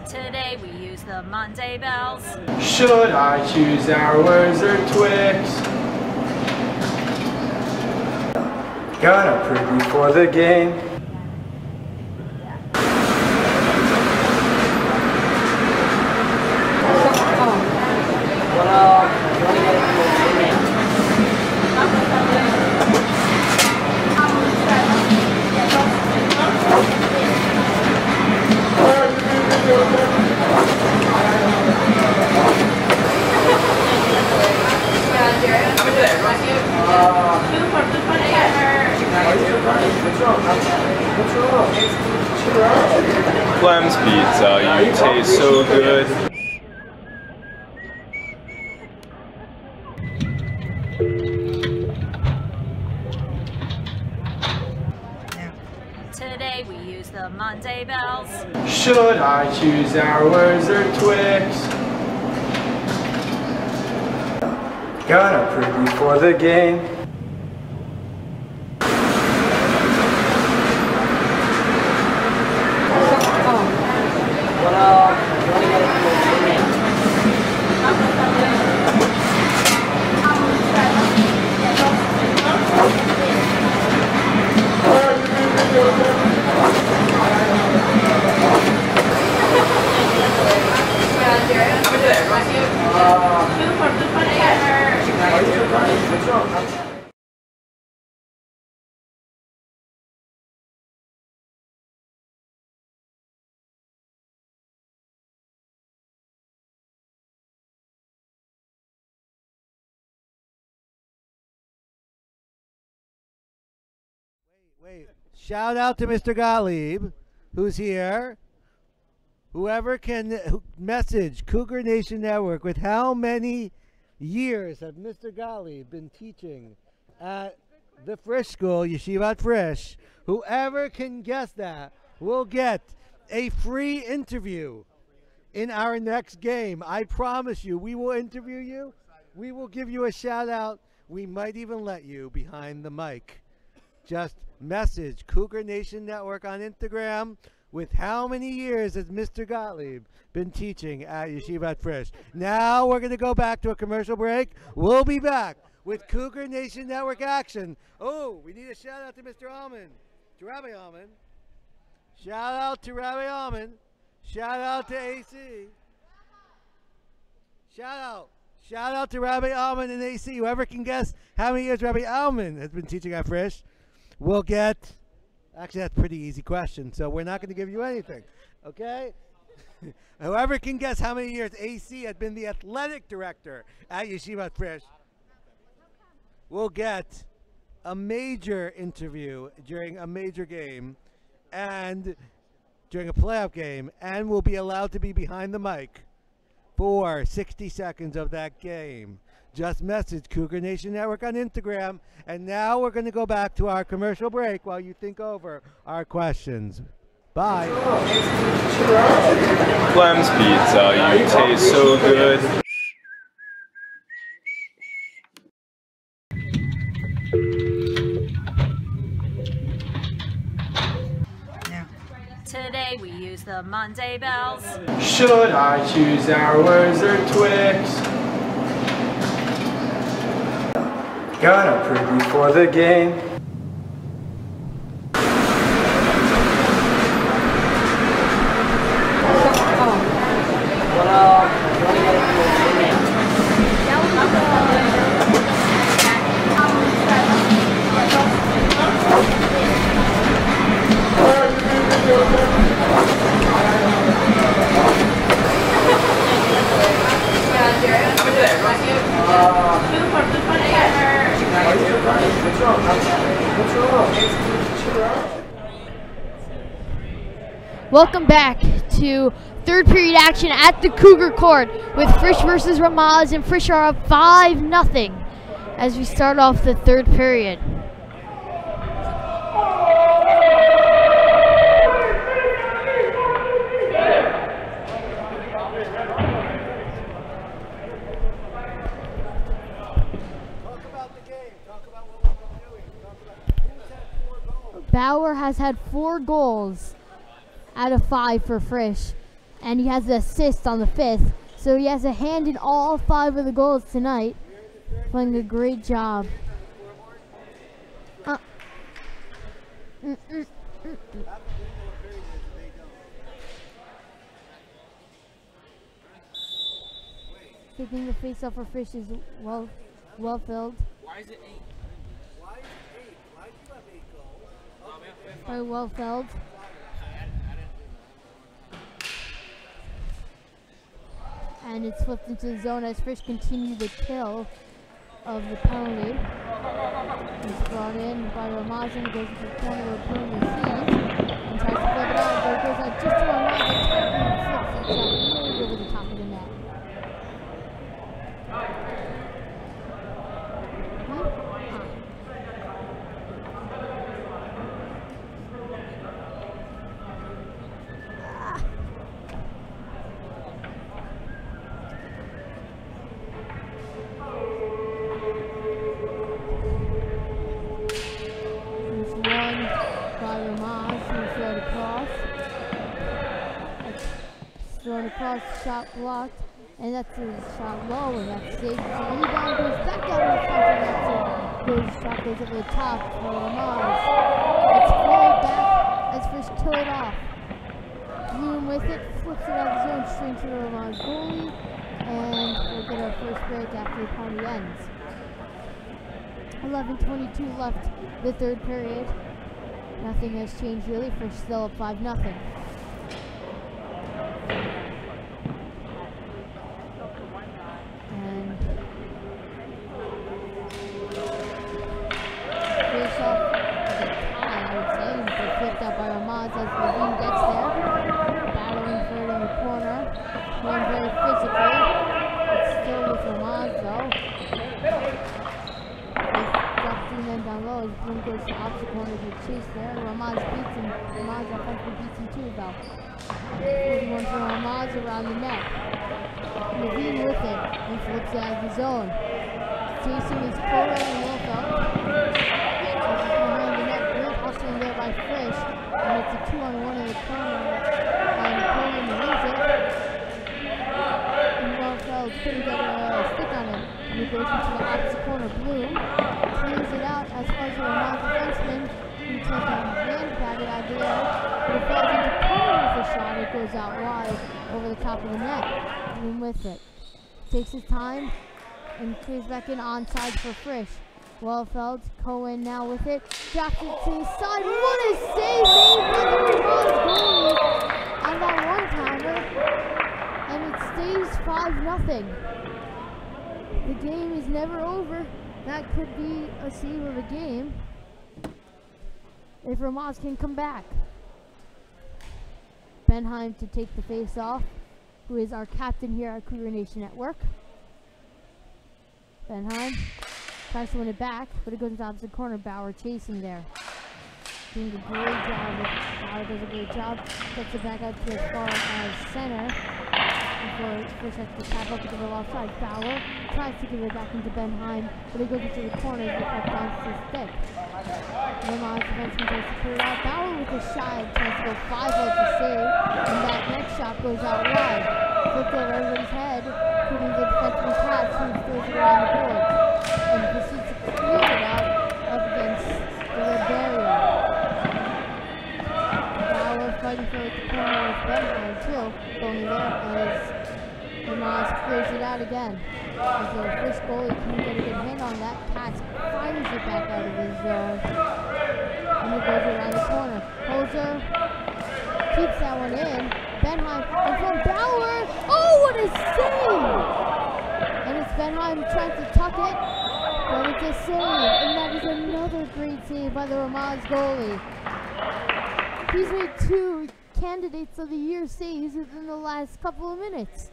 Today we use the Monday bells. Should I choose Hours or Twix? Gonna preview for the game. Clem's pizza, you taste so good. Today we use the Monday bells. Should I choose Hours or Twix? Gonna preview for the game. Yeah. Wait, shout out to Mr. Gottlieb, who's here. Whoever can message Cougar Nation Network with how many years have Mr. Gottlieb been teaching at the Frisch School, Yeshivat Frisch. Whoever can guess that will get a free interview in our next game. I promise you, we will interview you. We will give you a shout out. We might even let you behind the mic. Just message Cougar Nation Network on Instagram with how many years has Mr. Gottlieb been teaching at Yeshivat Frisch. Now we're going to go back to a commercial break. We'll be back with Cougar Nation Network action. Oh, we need a shout out to Mr. Alman, to Rabbi Alman. Shout out to Rabbi Alman. Shout out to AC. Shout out to Rabbi Alman and AC. Whoever can guess how many years Rabbi Alman has been teaching at Frisch will get, actually that's a pretty easy question, so we're not going to give you anything, okay? Whoever can guess how many years AC has been the athletic director at Yeshivat Frisch will get a major interview during a major game and during a playoff game, and will be allowed to be behind the mic for 60 seconds of that game. Just message Cougar Nation Network on Instagram. And now we're going to go back to our commercial break while you think over our questions. Bye. Clem's Pizza, you taste so good. Today we use the Monday bells. Should I choose ours or Twix? Gonna preview for the game. Welcome back to third period action at the Cougar court with Frisch versus Ramaz, and Frisch are up 5-0 as we start off the third period. Bauer has had 4 goals out of 5 for Frisch, and he has the assist on the 5th, so he has a hand in all 5 of the goals tonight, playing a great job. Taking the face off for Frisch is well filled. Why is it 8? Why is it 8? Why do you have 8 goals? Very well filled. And it's flipped into the zone as Frisch continue the kill of the penalty. It's brought in by Ramaz, and goes into the corner where Bruno sees and tries to flip it out, but it goes out just to Ramaz and flips that shot really over the top of the net. Thrown across, shot blocked, and that's a shot low, and that's saved. The rebound goes back out in front, and that's a shot goes over the top for Ramaz. It's fall back as Frisch kill it off. Bloom with it, flips it out of the zone straight to Ramaz goalie, and we'll get our first break after the penalty ends. 11:22 left the third period. Nothing has changed really. Frisch still up 5-0. Playing very physically. It's still with Ramaz though. Drop 2 men down low as Bloom goes to the opposite corner to chase there. Ramaz beats him. Ramaz offensively beats him too though. 41 for Ramaz around the net. Levine with it and flips it out of the zone. Chasing is Cougars and Wolfeld. Behind the net, great hustling there by Frisch. And it's a 2-on-1 in the corner. And Coleman wins it. And Wolfeld couldn't get a stick on it. And he goes into the opposite corner. Bloom cleans it out as far as the Ramaz defenseman. He takes a hand padded out there. But it falls into Coleman with a shot. It goes out wide over the top of the net. Bloom with it. Takes his time and clears back in onside for Frisch. Wellfeld, Cohen now with it. Drops it to his side. What a save made by the Ramaz goalie on that one-timer. And it stays 5-0. The game is never over. That could be a save of a game if Ramaz can come back. Benheim to take the face off, who is our captain here at Cougar Nation Network. Benheim tries to win it back, but it goes into the opposite corner. Bauer chasing there. Doing a great job. Bauer does a great job. Gets it back out to as far as center. Before Frisch has to tap up to give it offside. Bauer tries to give it back into Benheim, but it goes into the corner as the puck bounces his stick. Ramaz defenseman tries to clear it out. Bauer with a shot tries to go 5-0 to save, and that next shot goes out wide. Flipped over everybody's head, including the defenseman's hat, who throws it around the boards. And proceeds to clear it out up against the red barrier. Bauer fighting for the corner with Benheim too, going there as Ramaz clears it out again. As the first goalie can get a good hand on that, Katz fires it back out of his zone. And he goes around the corner. Holzer keeps that one in. Benheim and from Bauer. Oh, what a save! And it's Benheim trying to tuck it, but it's a save. And that is another great save by the Ramaz goalie. He's made 2 candidates of the year saves within the last couple of minutes.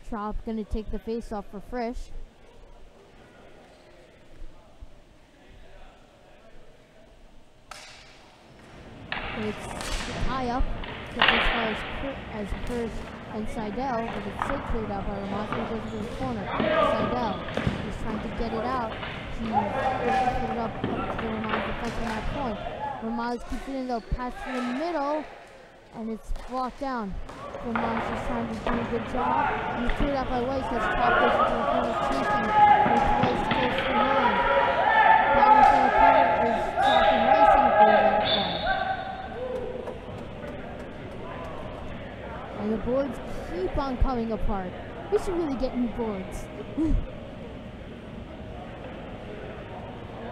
Trop gonna take the face off for Frisch. It's the tie-up, gets as far as Frisch and Seidel, but it's still cleared out by Ramaz, and goes into the corner. Seidel is trying to get it out. He put it up to the Ramaz defense on that point. Ramaz keeps it in though, pass to the middle, and it's blocked down. Ramaz is trying to do a good job. And he's cleared out by Weiss as Trop goes into the corner chasing with Weiss close behind. Bauer from the corner is dropping Weiss and it goes out of play. And the boards keep on coming apart. We should really get new boards.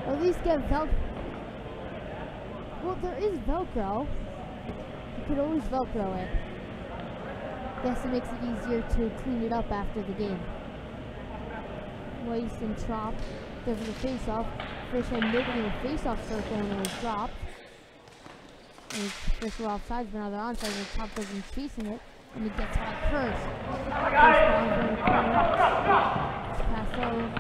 Or at least get Velcro. Well, there is Velcro. You could always Velcro it. Guess it makes it easier to clean it up after the game. Weiss and Trop there for the face-off. Frisch had nobody in the face-off circle and it was dropped. And Frisch were offsides, but now they're onside, and Trop wasn't chasing it. And he gets by first. First ball from the corner. Pass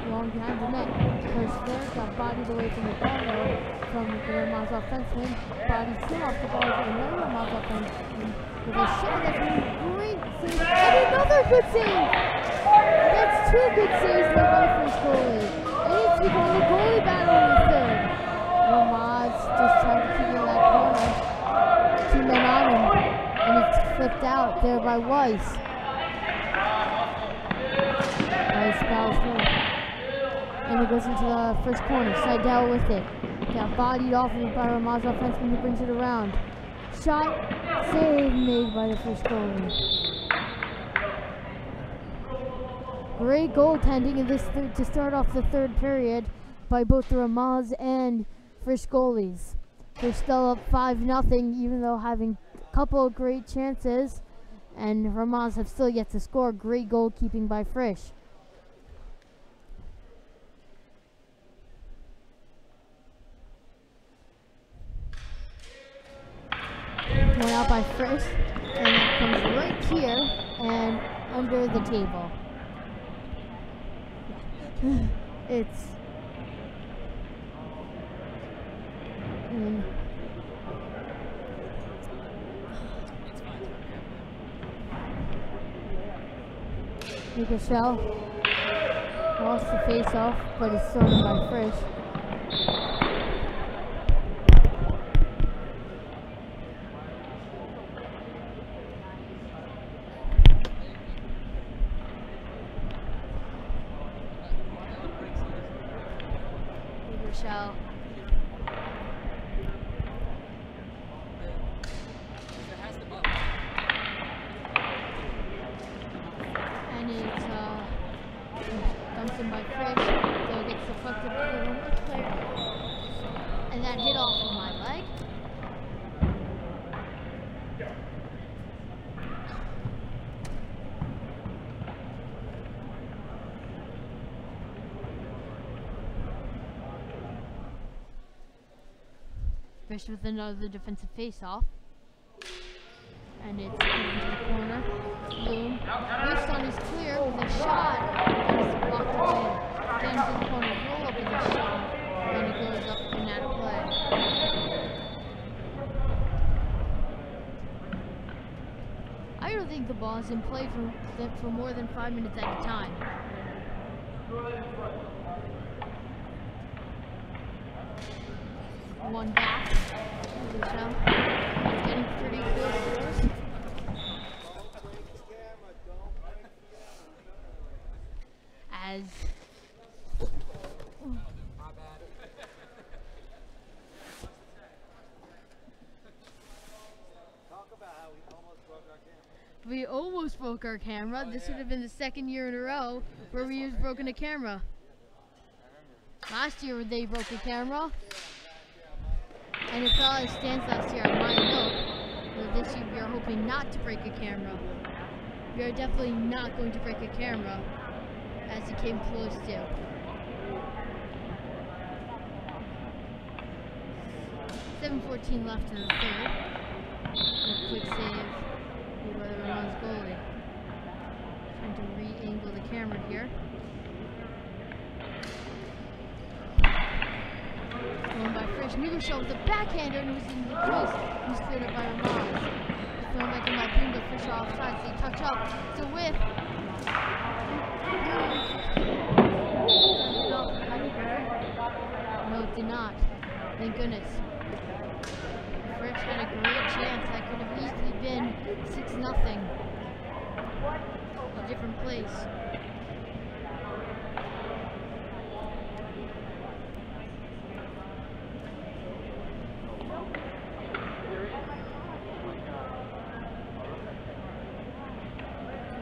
long behind the net. First there, got bodied away from the ball though, from the Ramaz offenseman. Bodied still off the ball to another Ramaz offenseman with a shot that's been great save. And another good save! That's 2 good saves made by the first goalie. It needs to be going the goalie battle in the third. Ramaz just trying to keep it in that corner. 2 men on him. And it's flipped out there by Weiss. Weiss fouls through. And it goes into the first corner. Seidel with it. Got bodied off of by Ramaz offenseman who brings it around. Shot, save made by the first goalie. Great goaltending in this to start off the third period by both the Ramaz and Frisch goalies. They're still up 5-0 even though having couple of great chances, and Ramaz have still yet to score. Great goalkeeping by Frisch. One out by Frisch, and it comes right here and under the table. It's Michelle lost the face-off, but it's thrown in by Frisch. Michelle. And it's dumped in by Frisch, so it gets deflected by the one player. And that hit off of my leg. Frisch with another defensive face-off. And it's into the corner. Bloom. Wrist is clear with a shot. And it's blocked away. Again to the corner. Roll up with a shot. And it goes up and out of play. I don't think the ball is in play for more than 5 minutes at a time. One back. Michelle. It's getting pretty close to us. As we almost broke our camera. This would have been the second year in a row where we've broken a camera. Last year they broke a camera. And it fell out of stance last year at my note. But this year we are hoping not to break a camera. We are definitely not going to break a camera, as it came close to. $7:14 left in the third. A quick save by the Ramaz goalie. Trying to re-angle the camera here. Thrown by Frisch. Cougar with the backhander and it was in the crease. He was cleared up by Ramaz. Thrown back in by Bloom to Fisher offside. So he touch up. It's a whiff. No, it did not. Thank goodness. Frisch had a great chance. That could have easily been 6-0. A different place.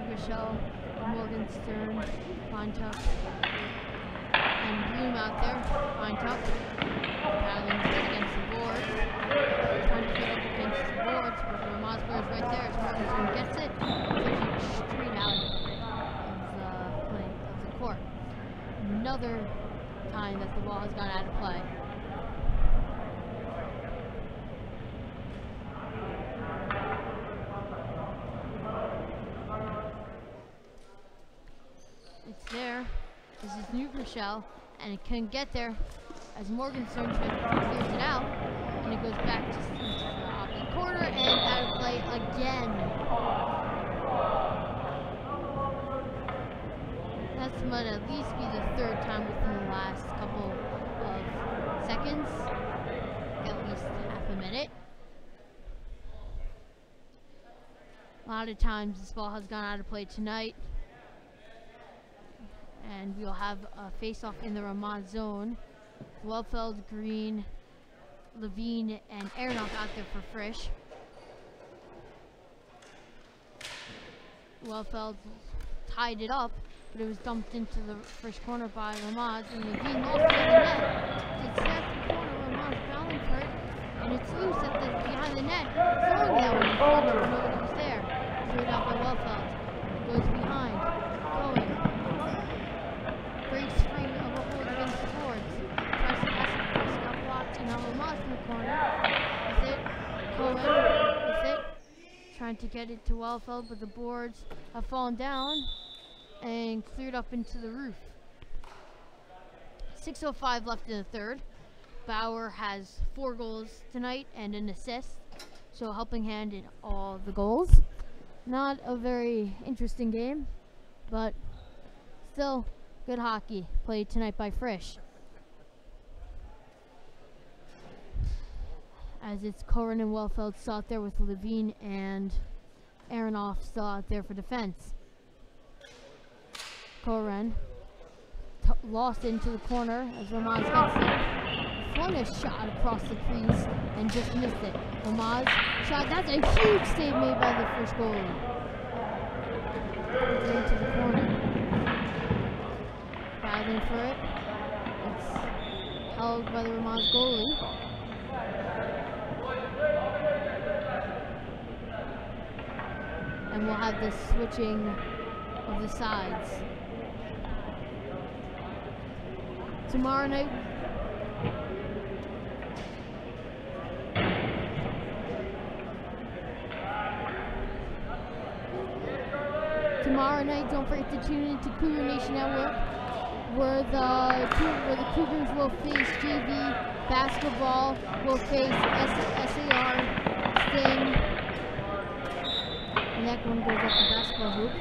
Michelle, Morgenstern, Fontup, and Bloom out there. Fontup, paddling against the boards, trying to get up against the boards, but Ramaz is right there as Morgenstern gets it, pushing straight out of the court. Another time that the ball has gone out of play. There. This is New Rochelle, and it can get there as Morgenstern clears it out, and it goes back to the opposite corner and out of play again. That might at least be the third time within the last couple of seconds, at least half a minute. A lot of times this ball has gone out of play tonight. And we'll have a face-off in the Ramaz zone. Wellfeld, Green, Levine, and Aronoff out there for Frisch. Wellfeld tied it up, but it was dumped into the first corner by Ramaz, and Levine lost it in the net. It's at the corner, Ramaz fouling for it, and it's loose at the behind the net. Throwing that one in front, but nobody was there. Threw it out by Wellfeld. Goes behind. Going. Breaks free of a hold against the boards. Tries to pass it. Got blocked, and now Ramaz in the corner. With it. Cohen. With it. trying to get it to Wellfeld, but the boards have fallen down and cleared up into the roof. 6:05 left in the third. Bauer has 4 goals tonight and an assist, so helping hand in all the goals. Not a very interesting game, but still good hockey played tonight by Frisch. As it's Corin and Wellfeld still out there with Levine and Aronoff still out there for defense. Corin lost into the corner as Ramaz gets there. Flung a shot across the crease and just missed it. Ramaz shot, that's a huge save made by the first goalie. Into the corner. Battling for it. It's held by the Ramaz goalie. And we'll have this switching of the sides. Tomorrow night, don't forget to tune in to Cougar Nation Network, where the Cougars will face JV Basketball, will face SAR, Sting, and that one goes up the basketball hoop.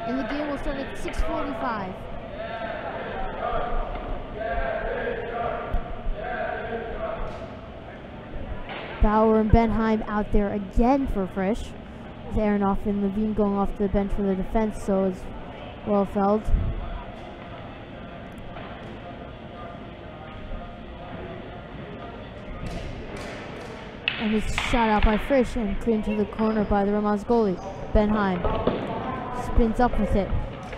And the game will start at 6:45. Bauer and Benheim out there again for Frisch. Aronoff and Levine going off to the bench for the defense, so is Wellfeld. And it's shot out by Frisch and cleared into the corner by the Ramaz goalie. Benheim spins up with it.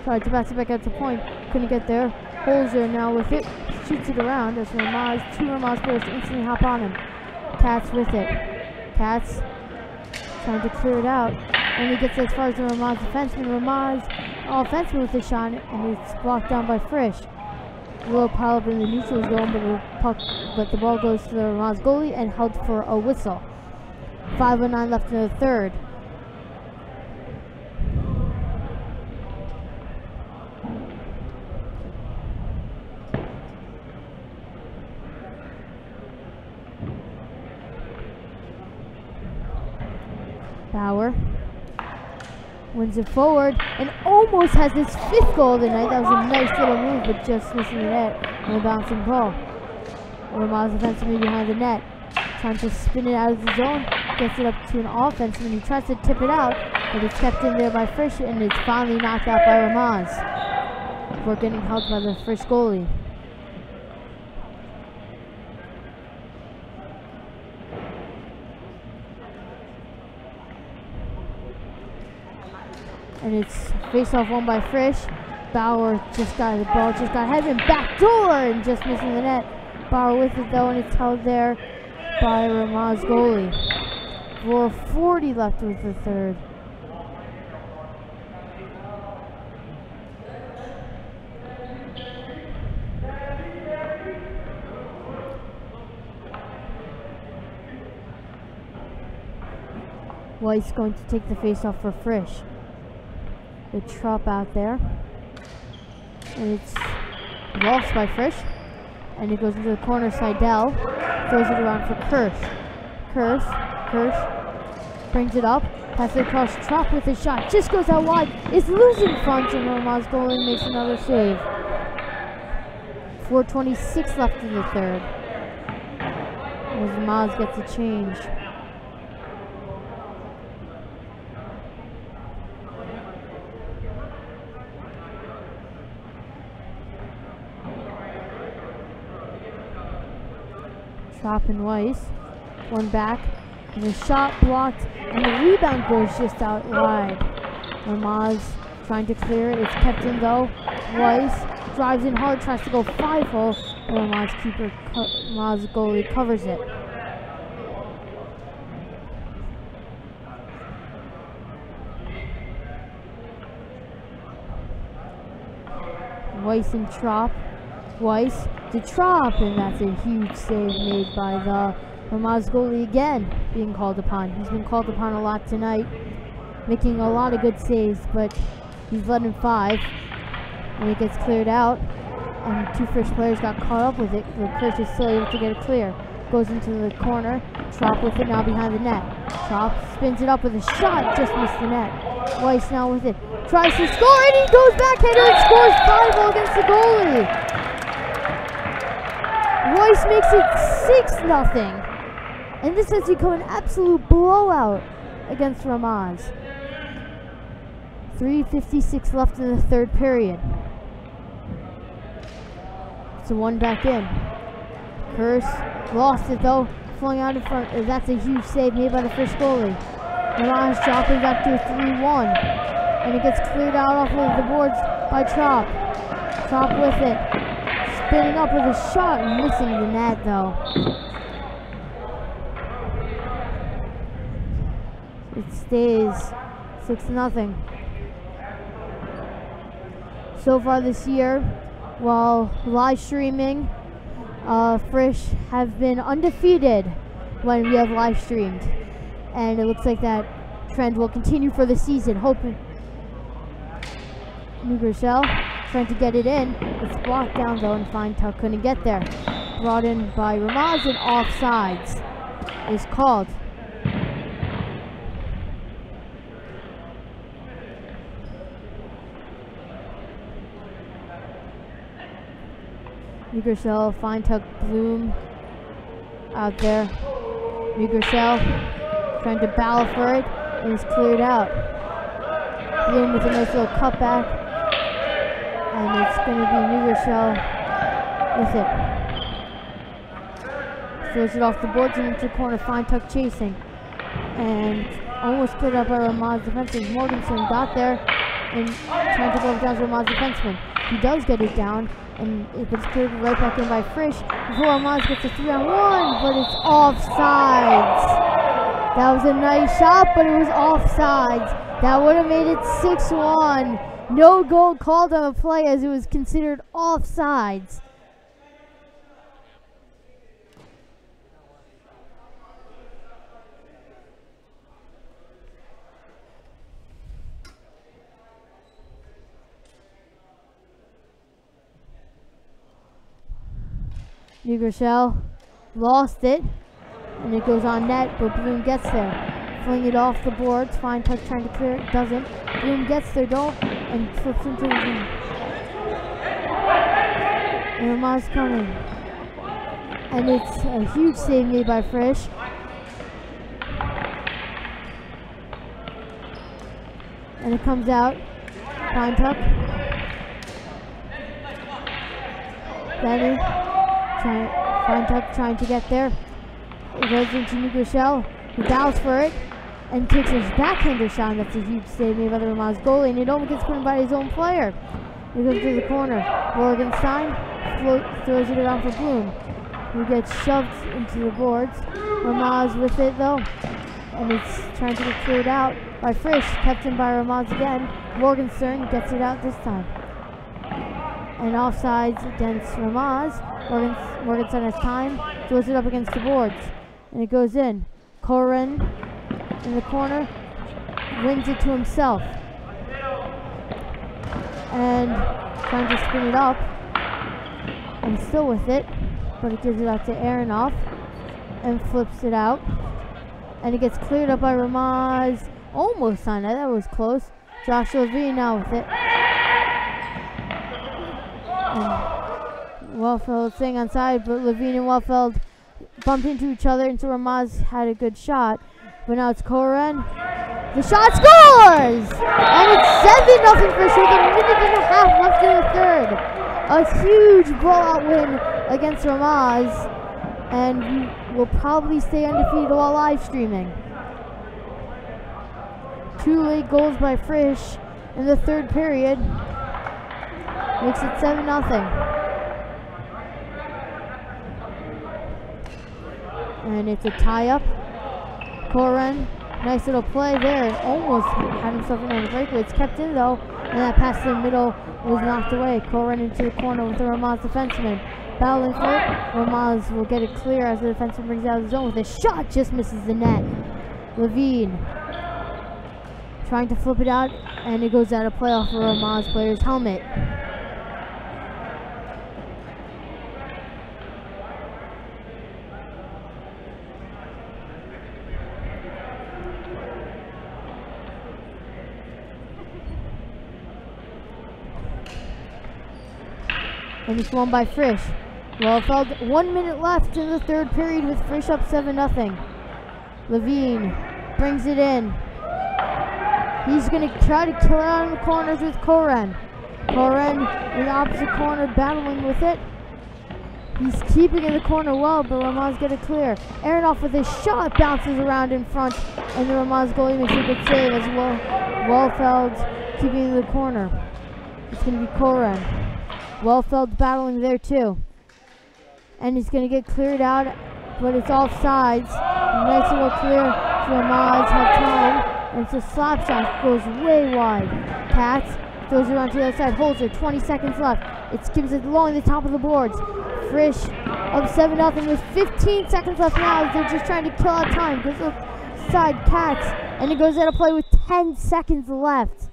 Tried to bounce it back out to point. Couldn't get there. Holzer now with it. Shoots it around as Ramaz, 2 Ramaz players instantly hop on him. Katz with it. Katz trying to clear it out. And he gets as far as the Ramaz defenseman. Ramaz offenseman with the shot, and it's blocked down by Frisch. A little pile up in the neutral zone, but the ball goes to the Ramaz goalie and held for a whistle. 5:09 left in the third. Bauer wins it forward and almost has his 5th goal of the night. That was a nice little move, but just missing the net on a bouncing ball. Ramaz defensively behind the net, trying to spin it out of the zone, gets it up to an offenseman. He tries to tip it out, but it's kept in there by Frisch, and it's finally knocked out by Ramaz before getting held by the Frisch goalie. And it's face-off won by Frisch. Bauer just got the ball, just got ahead and backdoor and just missing the net. Bauer with it though, and it's held there by Ramaz goalie. 4:40 left with the third. Weiss going to take the face-off for Frisch. The Trop out there. And it's lost by Frisch. And it goes into the corner. Seidel throws it around for Kirsch. Kirsch brings it up. Passes it across. Trop with a shot. Just goes out wide. It's losing front, and Ramaz goalie makes another save. 4:26 left in the third. As Ramaz gets a change. Trop and Weiss, one back, and the shot blocked, and the rebound goes just out wide. Ramaz trying to clear it, it's kept in though. Weiss drives in hard, tries to go 5-hole, and Ramaz goalie covers it. Weiss and Trop. Weiss to Trop, and that's a huge save made by the Ramaz goalie again being called upon. He's been called upon a lot tonight, making a lot of good saves, but he's let in 5, and it gets cleared out, and 2 Frisch players got caught up with it. The Frisch is still able to get it clear. Goes into the corner. Trop with it now behind the net. Trop spins it up with a shot, just missed the net. Weiss now with it. Tries to score, and he goes backhander and scores 5 against the goalie. Weiss makes it 6-0. And this has become an absolute blowout against Ramaz. 3:56 left in the 3rd period. So 1 back in. Curse lost it though, flowing out in front. That's a huge save made by the Frisch goalie. Ramaz dropping back to a 3-1. And it gets cleared out off of the boards by Trop. Trop with it. Spinning up with a shot, missing the net though. It stays 6-0. So far this year, while live streaming, Frisch have been undefeated when we have live streamed. And it looks like that trend will continue for the season. Hoping Cougar trying to get it in. It's blocked down though, and Fine Tuck couldn't get there. Brought in by Ramaz, and offsides is called. Cougar, Fine Tuck, Bloom out there. Cougar trying to battle for it, and it's cleared out. Bloom with a nice little cutback, and it's going to be Cougar with it. Throws it off the boards and into the corner. Fine Tuck chasing, and almost cleared out by Ramaz defenseman. Morganson got there and trying to go down to Ramaz defenseman. He does get it down, and it's cleared right back in by Frisch before Ramaz gets a 3-on-1, but it's offsides. That was a nice shot, but it was offsides. That would have made it 6-1. No goal called on the play as it was considered offsides. Cougar lost it, and it goes on net, but Bloom gets there. Fling it off the boards. Fine Tuck trying to clear it, doesn't. Bloom gets there, and flips into the game. And Ramaz coming. And it's a huge save made by Frisch. And it comes out. Fine Tuck. Benny. Fine Tuck trying to get there. It goes into Cougar. He bows for it and takes his backhander shot, and that's a huge save made by the Ramaz goalie, and it almost gets put in by his own player. He goes to the corner. Morgenstein throws it around for Bloom, who gets shoved into the boards. Ramaz with it though, and it's trying to get cleared out by Frisch, kept in by Ramaz again. Morgenstern gets it out this time. And offsides against Ramaz. Morgenstern has time, throws it up against the boards, and it goes in. Corin in the corner wins it to himself, and trying to spin it up, and still with it, but it gives it out to Aronoff and flips it out, and it gets cleared up by Ramaz. Almost on it, that was close. Josh Levine now with it. And Wellfeld staying onside, but Levine and Wellfeld bumped into each other, and so Ramaz had a good shot. But now it's Corin. The shot scores! And it's 7-0 for sure. A minute and a half left in the 3rd. A huge blowout win against Ramaz. And we will probably stay undefeated while live streaming. 2 late goals by Frisch in the 3rd period. Makes it 7-0. And it's a tie-up. Corin, nice little play there. Almost had himself in on the breakaway. It's kept in though, and that pass in the middle was knocked away. Corin into the corner with the Ramaz defenseman. battling for it. Ramaz will get it clear as the defenseman brings it out of the zone with a shot, just misses the net. Levine trying to flip it out, and it goes out of play off of Ramaz player's helmet. And it's won by Frisch. Wellfeld, 1 minute left in the third period with Frisch up 7-0. Levine brings it in. He's going to try to kill it out in the corners with Koren. Koren in the opposite corner battling with it. He's keeping in the corner well, but Ramaz get it clear. Aronoff with his shot bounces around in front, and the Ramaz goalie makes a good save as well. Wellfeld's keeping in the corner. It's going to be Koren. Wellfeld battling there too. And he's going to get cleared out, but it's offsides. Nice little clear to Ramaz, have time. And it's a slap shot, goes way wide. Katz throws it around to the other side, holds it, 20 seconds left. It skims it along the top of the boards. Frisch up 7-0 with 15 seconds left now. They're just trying to kill out time. Goes outside Katz, and it goes out of play with 10 seconds left.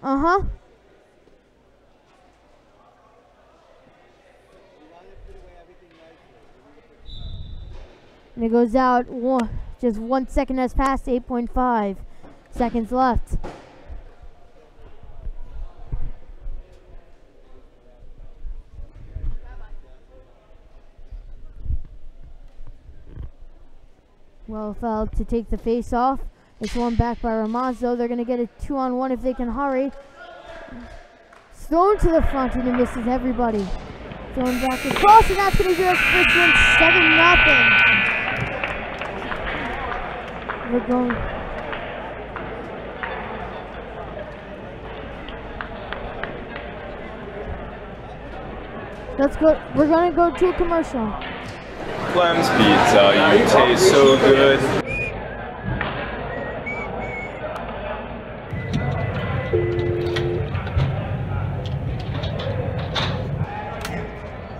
Uh-huh. And it goes out, just 1 second has passed, 8.5 seconds left. Wellfeld to take the face off. It's won back by Ramaz, though. They're going to get a 2-on-1 if they can hurry. Thrown to the front, and it misses everybody. Thrown back across, and that's going to do it for 7-0. We're going. Let's go. We're going to go to a commercial. Clem's Pizza, you taste so good.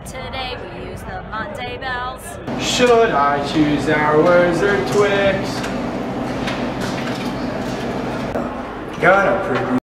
Today we use the Monday bells. Should I choose ours or Twix? Got a pretty